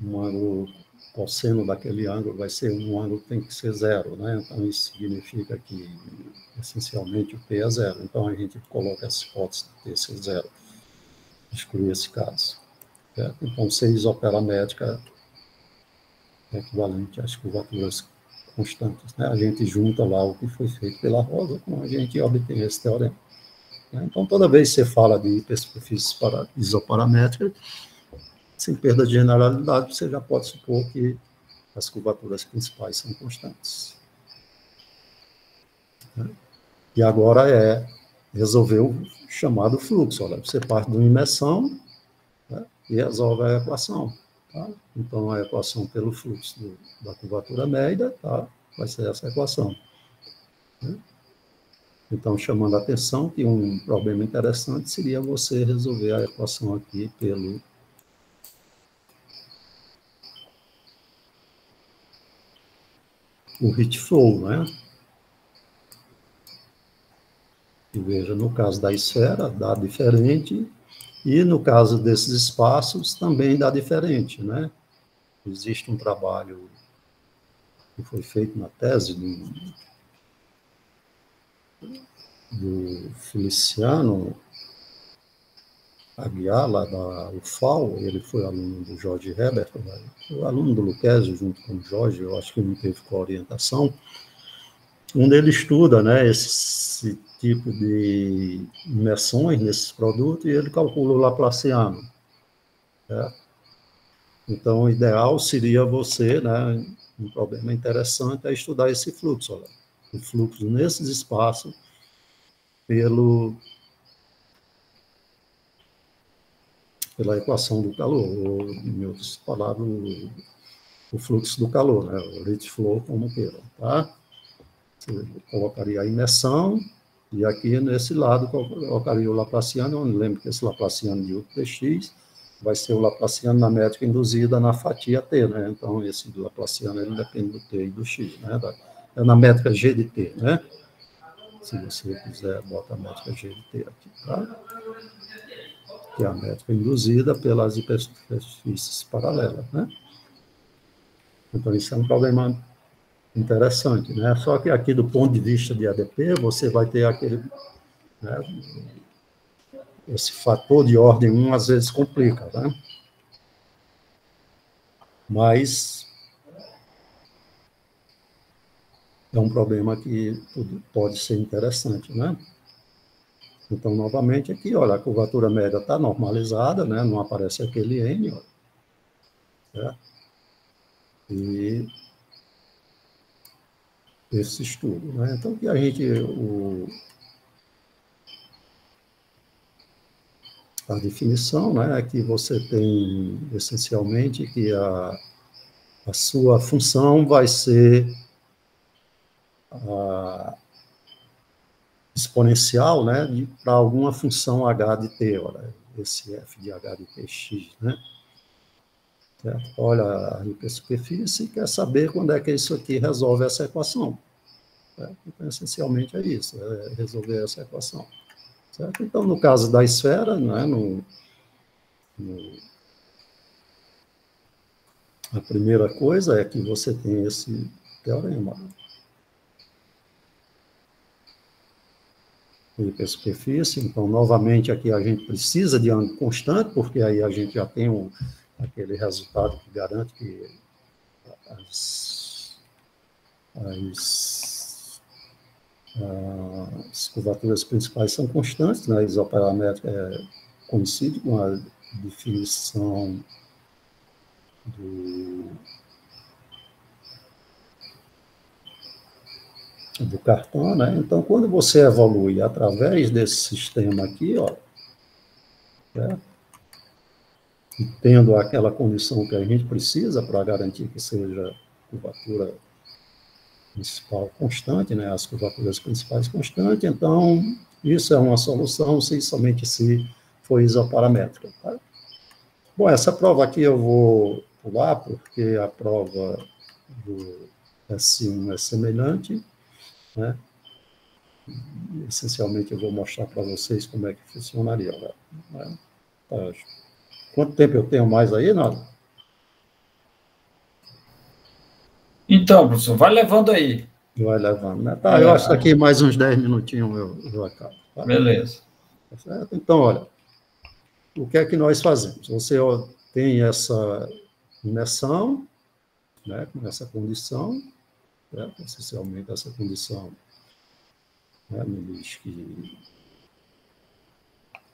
um ângulo, cosseno daquele ângulo vai ser um ângulo que tem que ser 0, né? Então isso significa que, essencialmente, o T é 0. Então a gente coloca essa hipótese de T ser 0, exclui esse caso. Certo? Então, ser isoparamétrica é equivalente às curvaturas constantes, né? A gente junta lá o que foi feito pela Rosa, como a gente obtém esse teorema. Então, toda vez que você fala de hipersuperfícies isoparamétricas, sem perda de generalidade, você já pode supor que as curvaturas principais são constantes. E agora é resolver o chamado fluxo. Olha, você parte de uma imersão, né, e resolve a equação. Tá? Então, a equação pelo fluxo da curvatura média, tá, vai ser essa equação. Né? Então, chamando a atenção que um problema interessante seria você resolver a equação aqui pelo o heat flow, né? E veja, no caso da esfera, dá diferente, e no caso desses espaços, também dá diferente, né? Existe um trabalho que foi feito na tese do Feliciano Aguiar, lá da UFAL, ele foi aluno do Jorge Herbert, foi aluno do Lucchesi, junto com o Jorge, eu acho que não teve coorientação, onde ele estuda, né, esse tipo de imersões nesses produtos, e ele calcula o Laplaciano. Certo? Então, o ideal seria você, né, um problema interessante é estudar esse fluxo, olha, o fluxo nesses espaços pela equação do calor, ou, em outras palavras, o fluxo do calor, né, o rate flow, como queira, tá? Você colocaria a imersão, e aqui nesse lado colocaria o Laplaciano, onde lembra que esse Laplaciano de U dx vai ser o Laplaciano na métrica induzida na fatia T, né? Então, esse Laplaciano ele depende do T e do X, né? É na métrica G de T, né? Se você quiser, bota a métrica G de T aqui, tá? Que é a métrica induzida pelas hiperfícies paralelas, né? Então, isso é um problema interessante, né? Só que aqui, do ponto de vista de ADP, você vai ter aquele, né, esse fator de ordem 1 às vezes complica, né? Mas é um problema que pode ser interessante, né? Então, novamente, aqui, olha, a curvatura média está normalizada, né? Não aparece aquele N, ó, certo? E esse estudo, né? Então, que a gente, a definição, né, é que você tem, essencialmente, que a sua função vai ser exponencial, né, para alguma função h de t, olha, esse f de h de tx, né? Certo? Olha a hipersuperfície e quer saber quando é que isso aqui resolve essa equação. Certo? Então, essencialmente é isso, é resolver essa equação. Certo? Então, no caso da esfera, né, a primeira coisa é que você tem esse teorema. Hipersuperfície, então, novamente, aqui a gente precisa de ângulo constante, porque aí a gente já tem aquele resultado que garante que as curvaturas principais são constantes, né? A isoparamétrica coincide com a definição do Cartan, né? Então, quando você evolui através desse sistema aqui, ó, certo? E tendo aquela condição que a gente precisa para garantir que seja curvatura principal constante, né? As curvaturas principais constantes, então isso é uma solução se somente se for isoparamétrica, tá? Bom, essa prova aqui eu vou pular, porque a prova do S1 é semelhante, né? Essencialmente, eu vou mostrar para vocês como é que funcionaria. Né? Tá. Quanto tempo eu tenho mais aí, Nada? Então, professor, vai levando aí. Vai levando, né? Tá, eu acho que daqui mais uns 10 minutinhos eu acabo. Tá? Beleza. Tá certo? Então, olha, o que é que nós fazemos? Você tem essa imersão, né, com essa condição, certo? Essencialmente essa condição, né, me diz que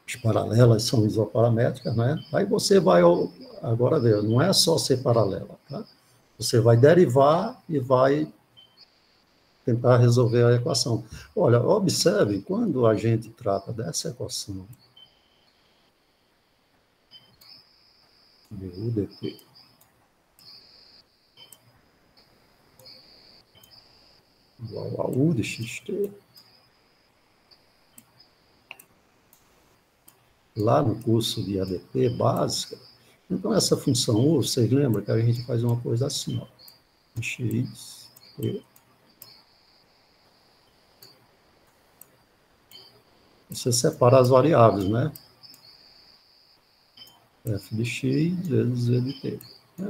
as paralelas são isoparamétricas, né? Aí você vai, agora ver, não é só ser paralela, tá? Você vai derivar e vai tentar resolver a equação. Olha, observe, quando a gente trata dessa equação de UDP igual a U de xt, lá no curso de ADP básica, então essa função U, vocês lembram que a gente faz uma coisa assim, ó, x, t. Você separa as variáveis, né? F de x vezes v de t.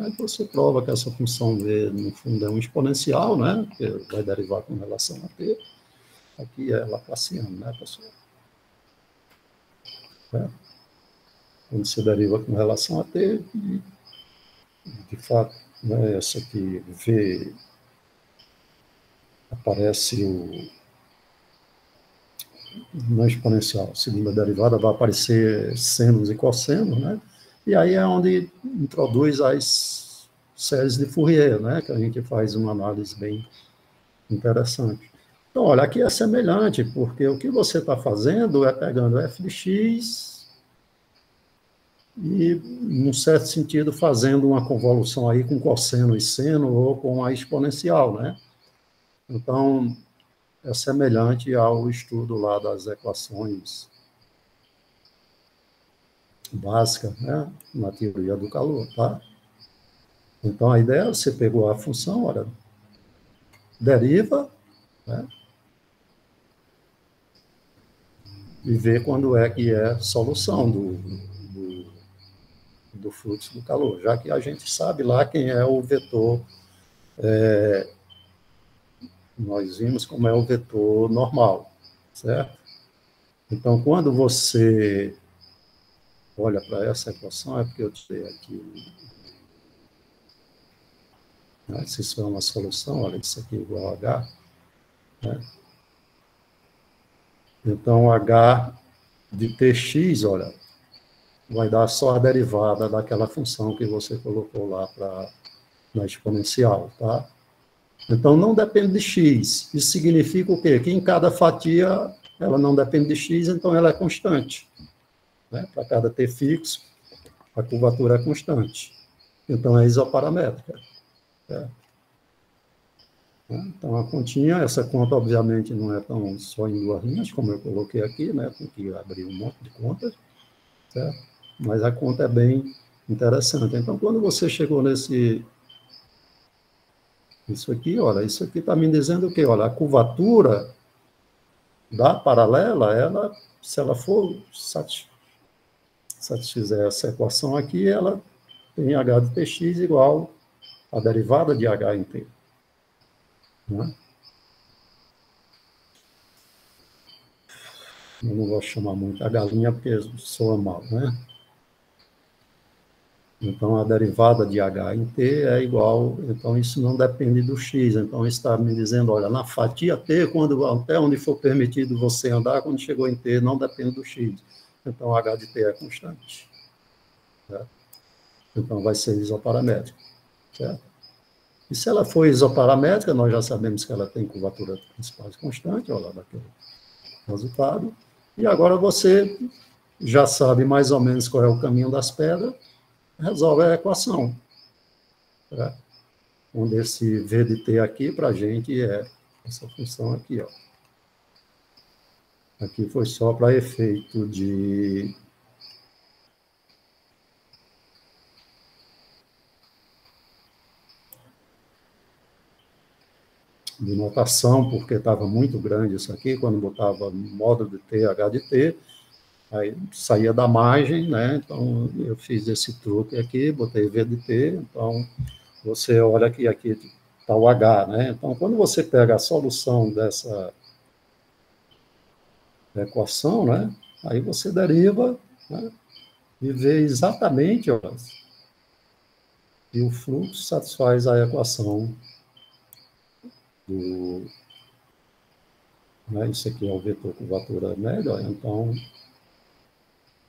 Aí você prova que essa função v, no fundo, é um exponencial, né? Que vai derivar com relação a t. Aqui é Laplaciano, né, pessoal? É. Quando você deriva com relação a t, de fato, né, essa aqui, v, aparece na exponencial. A segunda derivada vai aparecer senos e cossenos, né? E aí é onde introduz as séries de Fourier, né? Que a gente faz uma análise bem interessante. Então, olha, aqui é semelhante, porque o que você está fazendo é pegando f de x e, num certo sentido, fazendo uma convolução aí com cosseno e seno ou com a exponencial, né? Então, é semelhante ao estudo lá das equações básicas, né? Na teoria do calor, tá? Então, a ideia é você pegou a função, olha, deriva, né? E ver quando é que é solução do fluxo do calor, já que a gente sabe lá quem é o vetor, nós vimos como é o vetor normal, certo? Então, quando você olha para essa equação, é porque eu tirei aqui, né, se isso é uma solução, olha, isso aqui é igual a H, né? Então, H de Tx, olha, vai dar só a derivada daquela função que você colocou lá na exponencial, tá? Então, não depende de x. Isso significa o quê? Que em cada fatia ela não depende de x, então ela é constante, né? Para cada t fixo, a curvatura é constante. Então, é isoparamétrica. Certo? Então, a continha, essa conta, obviamente, não é tão só em duas linhas, como eu coloquei aqui, né? Tem que abrir um monte de contas, certo? Mas a conta é bem interessante. Então, quando você chegou isso aqui, olha, isso aqui está me dizendo o quê? Olha, a curvatura da paralela, ela, se ela for satisfizer essa equação aqui, ela tem h de tx igual a derivada de h em t. Né? Eu não gosto de chamar muito a galinha porque soa mal, né? Então, a derivada de h em t é igual, então isso não depende do x, então está me dizendo, olha, na fatia t, até onde for permitido você andar, quando chegou em t, não depende do x. Então, h de t é constante. Certo? Então, vai ser isoparamétrico. Certo? E se ela for isoparamétrica, nós já sabemos que ela tem curvatura principal constante, olha lá daquele resultado. E agora você já sabe mais ou menos qual é o caminho das pedras, resolve a equação. Certo? Onde esse v de t aqui, para a gente, é essa função aqui. Ó. Aqui foi só para efeito de notação, porque estava muito grande isso aqui, quando botava módulo de t, h de t, aí saía da margem, né? Então, eu fiz esse truque aqui, botei v de t, então, você olha que aqui está o h, né? Então, quando você pega a solução dessa equação, né? Aí você deriva, né? E vê exatamente, ó, e o fluxo satisfaz a equação do... Né? Isso aqui é o vetor curvatura média, então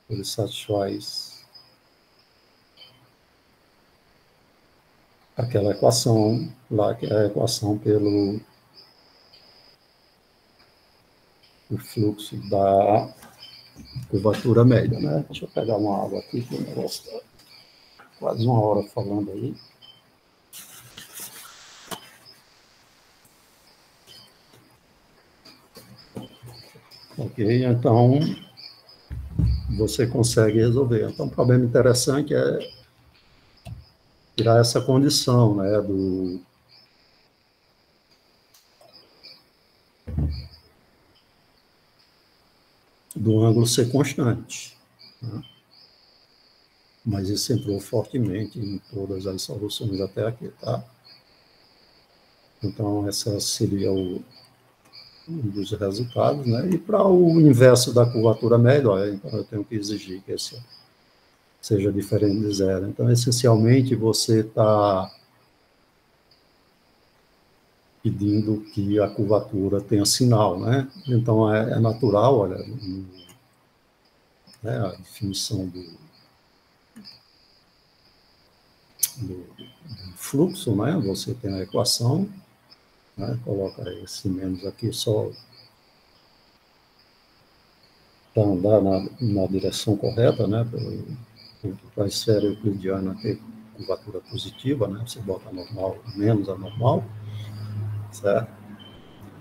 ele satisfaz aquela equação lá, que é a equação pelo o fluxo da curvatura média, né? Deixa eu pegar uma água aqui, que o negócio está quase uma hora falando aí. Ok, então você consegue resolver. Então, um problema interessante é tirar essa condição, né, do ângulo ser constante. Né? Mas isso entrou fortemente em todas as soluções até aqui, tá? Então, essa seria um dos resultados, né? E para o inverso da curvatura média, então eu tenho que exigir que esse seja diferente de zero. Então, essencialmente, você está pedindo que a curvatura tenha sinal, né? Então, é natural, olha, né, a definição do fluxo, né? Você tem a equação, né? Coloca esse menos aqui só para andar na direção correta, né? Para a esfera euclidiana ter curvatura positiva, né? Você bota normal menos a normal, certo?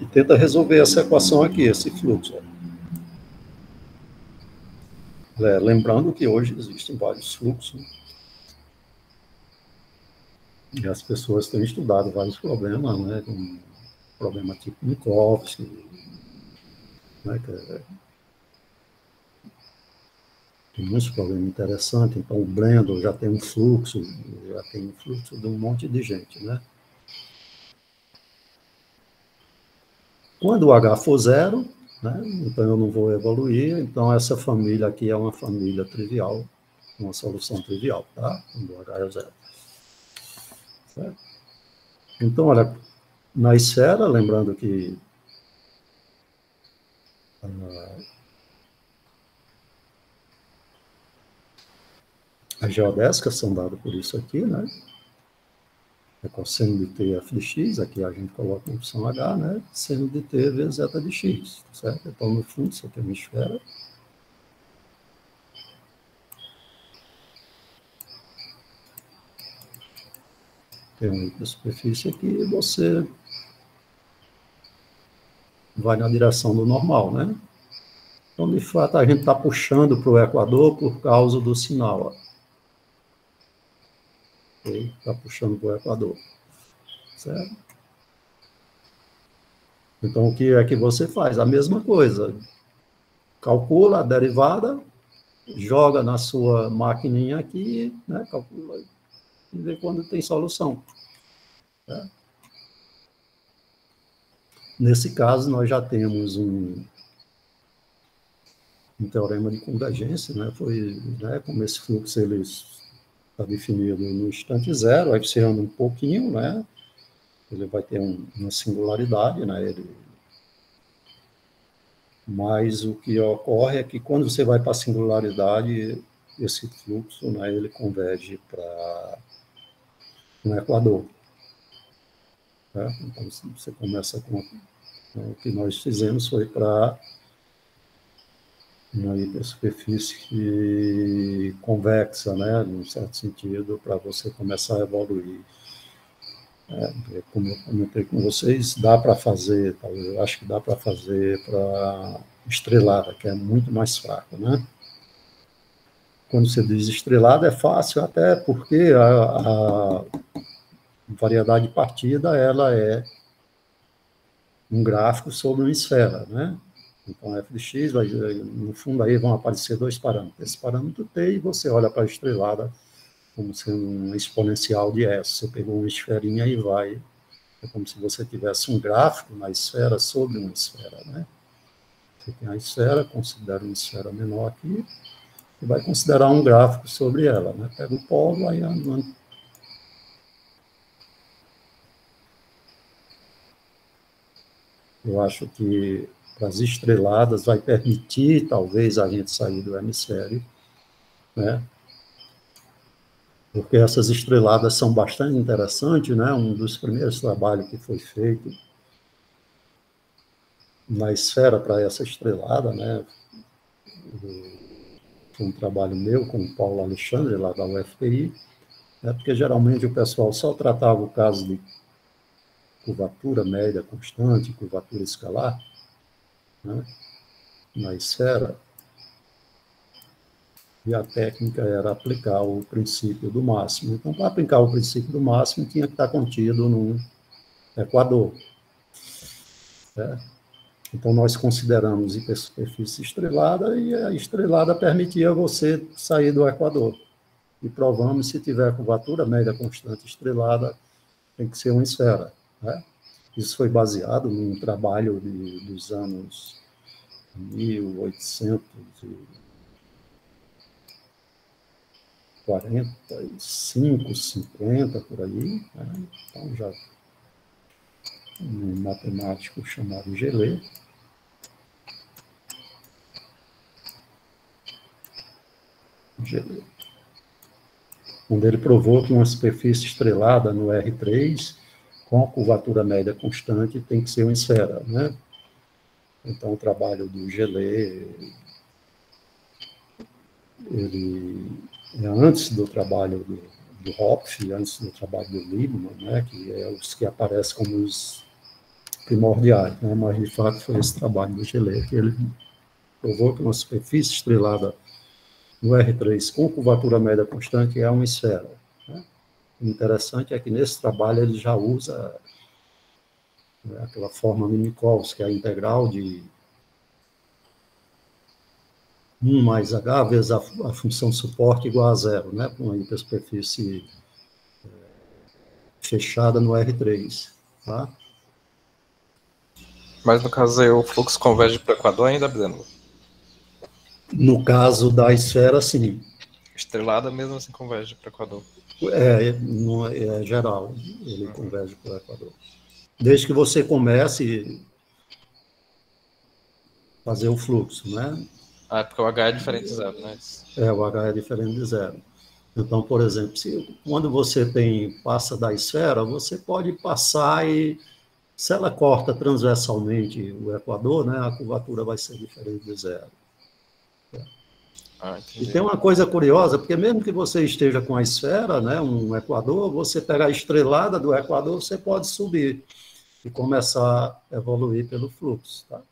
E tenta resolver essa equação aqui, esse fluxo. Lembrando que hoje existem vários fluxos, e as pessoas têm estudado vários problemas, né? Como problema tipo Minkowski, né? Tem muitos problemas interessantes. Então, o Blendo já tem um fluxo de um monte de gente, né? Quando o H for zero, né? Então eu não vou evoluir, então essa família aqui é uma família trivial, uma solução trivial, tá? Quando o H é zero. Certo? Então, olha, na esfera, lembrando que as geodésicas são dadas por isso aqui, né? É cosseno de t f de x, aqui a gente coloca a opção h, né? Seno de t vezes zeta de x, certo? Então, no fundo, você tem uma esfera. Tem uma hipersuperfície aqui e você vai na direção do normal, né? Então, de fato, a gente está puxando para o Equador por causa do sinal. Está puxando para o Equador, certo? Então, o que é que você faz? A mesma coisa. Calcula a derivada, joga na sua maquininha aqui, né? Calcula e vê quando tem solução. Certo? Nesse caso, nós já temos um teorema de convergência, né? Foi, né, como esse fluxo ele está definido no instante zero, aí você anda um pouquinho, né? Ele vai ter uma singularidade, né? Mas o que ocorre é que quando você vai para a singularidade, esse fluxo, né, ele converge para um equador. Né? Então, você começa com... O que nós fizemos foi para uma hipersuperfície convexa, né, num certo sentido, para você começar a evoluir. Como eu comentei com vocês, dá para fazer, eu acho que dá para fazer para estrelada, que é muito mais fraca, né? Quando você diz estrelada, é fácil, até porque a variedade de partida ela é um gráfico sobre uma esfera, né? Então, f de x, no fundo, aí vão aparecer dois parâmetros. Esse parâmetro t, e você olha para a estrelada como sendo uma exponencial de s. Você pegou uma esferinha e vai... É como se você tivesse um gráfico na esfera sobre uma esfera, né? Você tem a esfera, considera uma esfera menor aqui, e vai considerar um gráfico sobre ela, né? Pega o polo, aí eu acho que para as estreladas vai permitir, talvez, a gente sair do hemisfério, né? Porque essas estreladas são bastante interessantes, né? Um dos primeiros trabalhos que foi feito na esfera para essa estrelada, né? Foi um trabalho meu com o Paulo Alexandre, lá da UFPI, né? Porque geralmente o pessoal só tratava o caso de curvatura média constante, curvatura escalar, né? Na esfera, e a técnica era aplicar o princípio do máximo. Então, para aplicar o princípio do máximo, tinha que estar contido num equador. Certo? Então, nós consideramos hipersuperfície estrelada, e a estrelada permitia você sair do equador. E provamos, se tiver curvatura média constante estrelada, tem que ser uma esfera. Né? Isso foi baseado num trabalho dos anos 1800 45, 50, por aí, né? Então já um matemático chamado Gelé. onde ele provou que uma superfície estrelada no R3, com curvatura média constante, tem que ser uma esfera, né? Então, o trabalho do Gelet, ele é antes do trabalho do Hopf, antes do trabalho do Liebman, né, que é os que aparecem como os primordiais, né, mas, de fato, foi esse trabalho do Gelet, que ele provou que uma superfície estrelada no R3 com curvatura média constante é uma esfera. Né? O interessante é que, nesse trabalho, ele já usa, né, aquela forma Minkowski, que é a integral de 1 mais h vezes a função suporte igual a zero, né, para uma hipersuperfície fechada no R3. Tá? Mas no caso aí, o fluxo converge para o Equador ainda, Abdeno? No caso da esfera, sim. Estrelada mesmo assim converge para o Equador. É geral, ele converge para o Equador. Desde que você comece a fazer o fluxo, né? Ah, é porque o H é diferente de zero, né? O H é diferente de zero. Então, por exemplo, quando você passa da esfera, você pode passar e, se ela corta transversalmente o Equador, né, a curvatura vai ser diferente de zero. E tem uma coisa curiosa, porque mesmo que você esteja com a esfera, né, um Equador, você pega a estrelada do Equador, você pode subir e começar a evoluir pelo fluxo. Tá?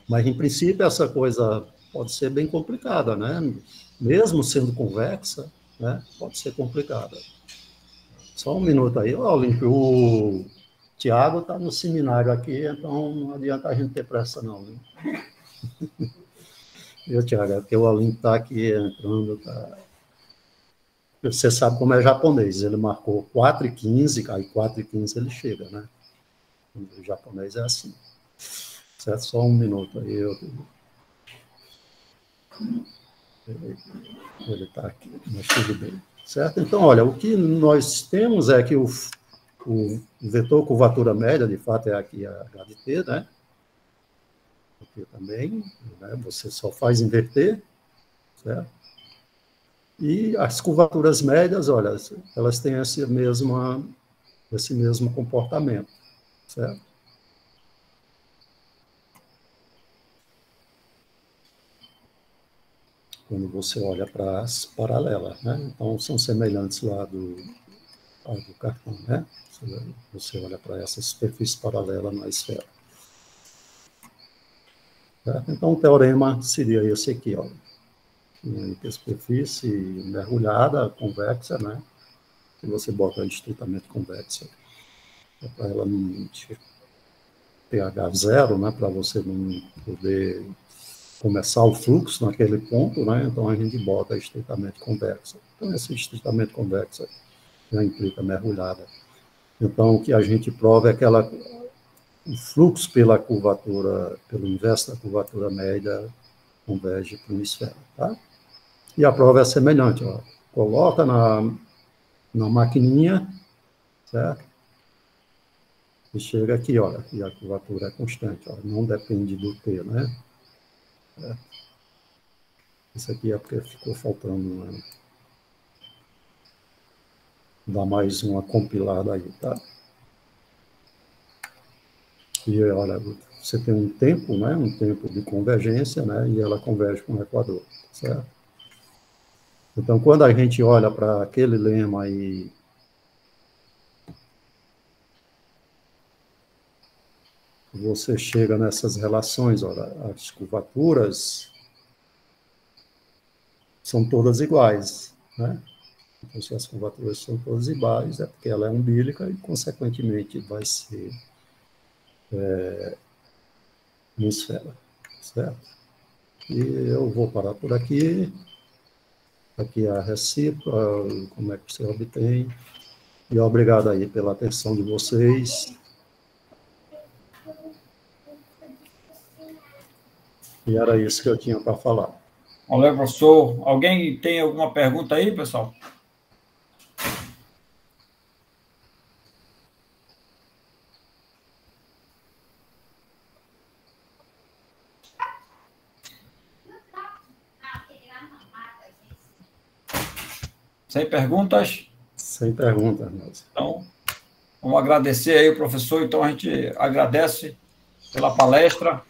Mas, em princípio, essa coisa pode ser bem complicada, né? Mesmo sendo convexa, né, pode ser complicada. Só um minuto aí. Olímpio, o Tiago está no seminário aqui, então não adianta a gente ter pressa, não. Né? Viu, Tiago? É porque o Olímpio está aqui entrando. Tá... Você sabe como é japonês. Ele marcou 4h15, aí 4h15 ele chega, né? O japonês é assim. Certo? Só um minuto aí. Ele está aqui, mas tudo bem. Certo? Então, olha, o que nós temos é que o vetor curvatura média, de fato, é aqui a HDT, né? Aqui também, né? Você só faz inverter, certo? E as curvaturas médias, olha, elas têm esse mesmo comportamento, certo? Quando você olha para as paralelas, né? Então, são semelhantes lá do cartão, né? Você olha para essa superfície paralela na esfera. Certo? Então, o teorema seria esse aqui, ó. Uma superfície mergulhada, convexa, né? Que você bota estritamente convexa, para ela não pH zero, né? Para você não poder começar o fluxo naquele ponto, né? Então a gente bota estritamente convexa. Então, esse estritamente convexa já implica mergulhada. Então, o que a gente prova é que o fluxo pela curvatura, pelo inverso da curvatura média, converge para uma esfera, tá? E a prova é semelhante, ó. Coloca na maquininha, certo? E chega aqui, olha, e a curvatura é constante, ó, não depende do T, né? Isso aqui é porque ficou faltando dar mais uma compilada aí, tá? E olha, você tem um tempo, né? Um tempo de convergência, né? E ela converge com o Equador, certo? Então, quando a gente olha para aquele lema aí, você chega nessas relações, olha, as curvaturas são todas iguais, né? Então, se as curvaturas são todas iguais, é porque ela é umbilical e, consequentemente, vai ser uma esfera, certo? E eu vou parar por aqui. Aqui a recíproca, como é que você obtém. E obrigado aí pela atenção de vocês. E era isso que eu tinha para falar. Olá, professor. Alguém tem alguma pergunta aí, pessoal? Sem perguntas? Sem perguntas, Nelson. Então, vamos agradecer aí o professor. Então, a gente agradece pela palestra.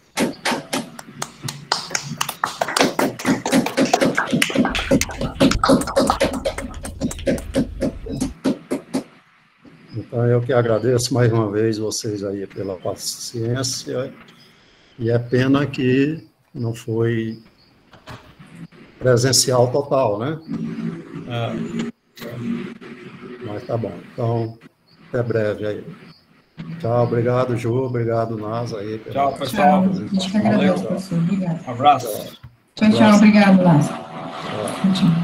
Então, eu que agradeço mais uma vez vocês aí pela paciência, e é pena que não foi presencial total, né? Mas tá bom. Então, até breve aí. Tchau, obrigado, Ju, obrigado, Nasa aí. Tchau, pessoal. Tchau, a gente que agradece, professor. Obrigado. Um abraço. Tchau, tchau. Obrigado, Lázaro. Tchau.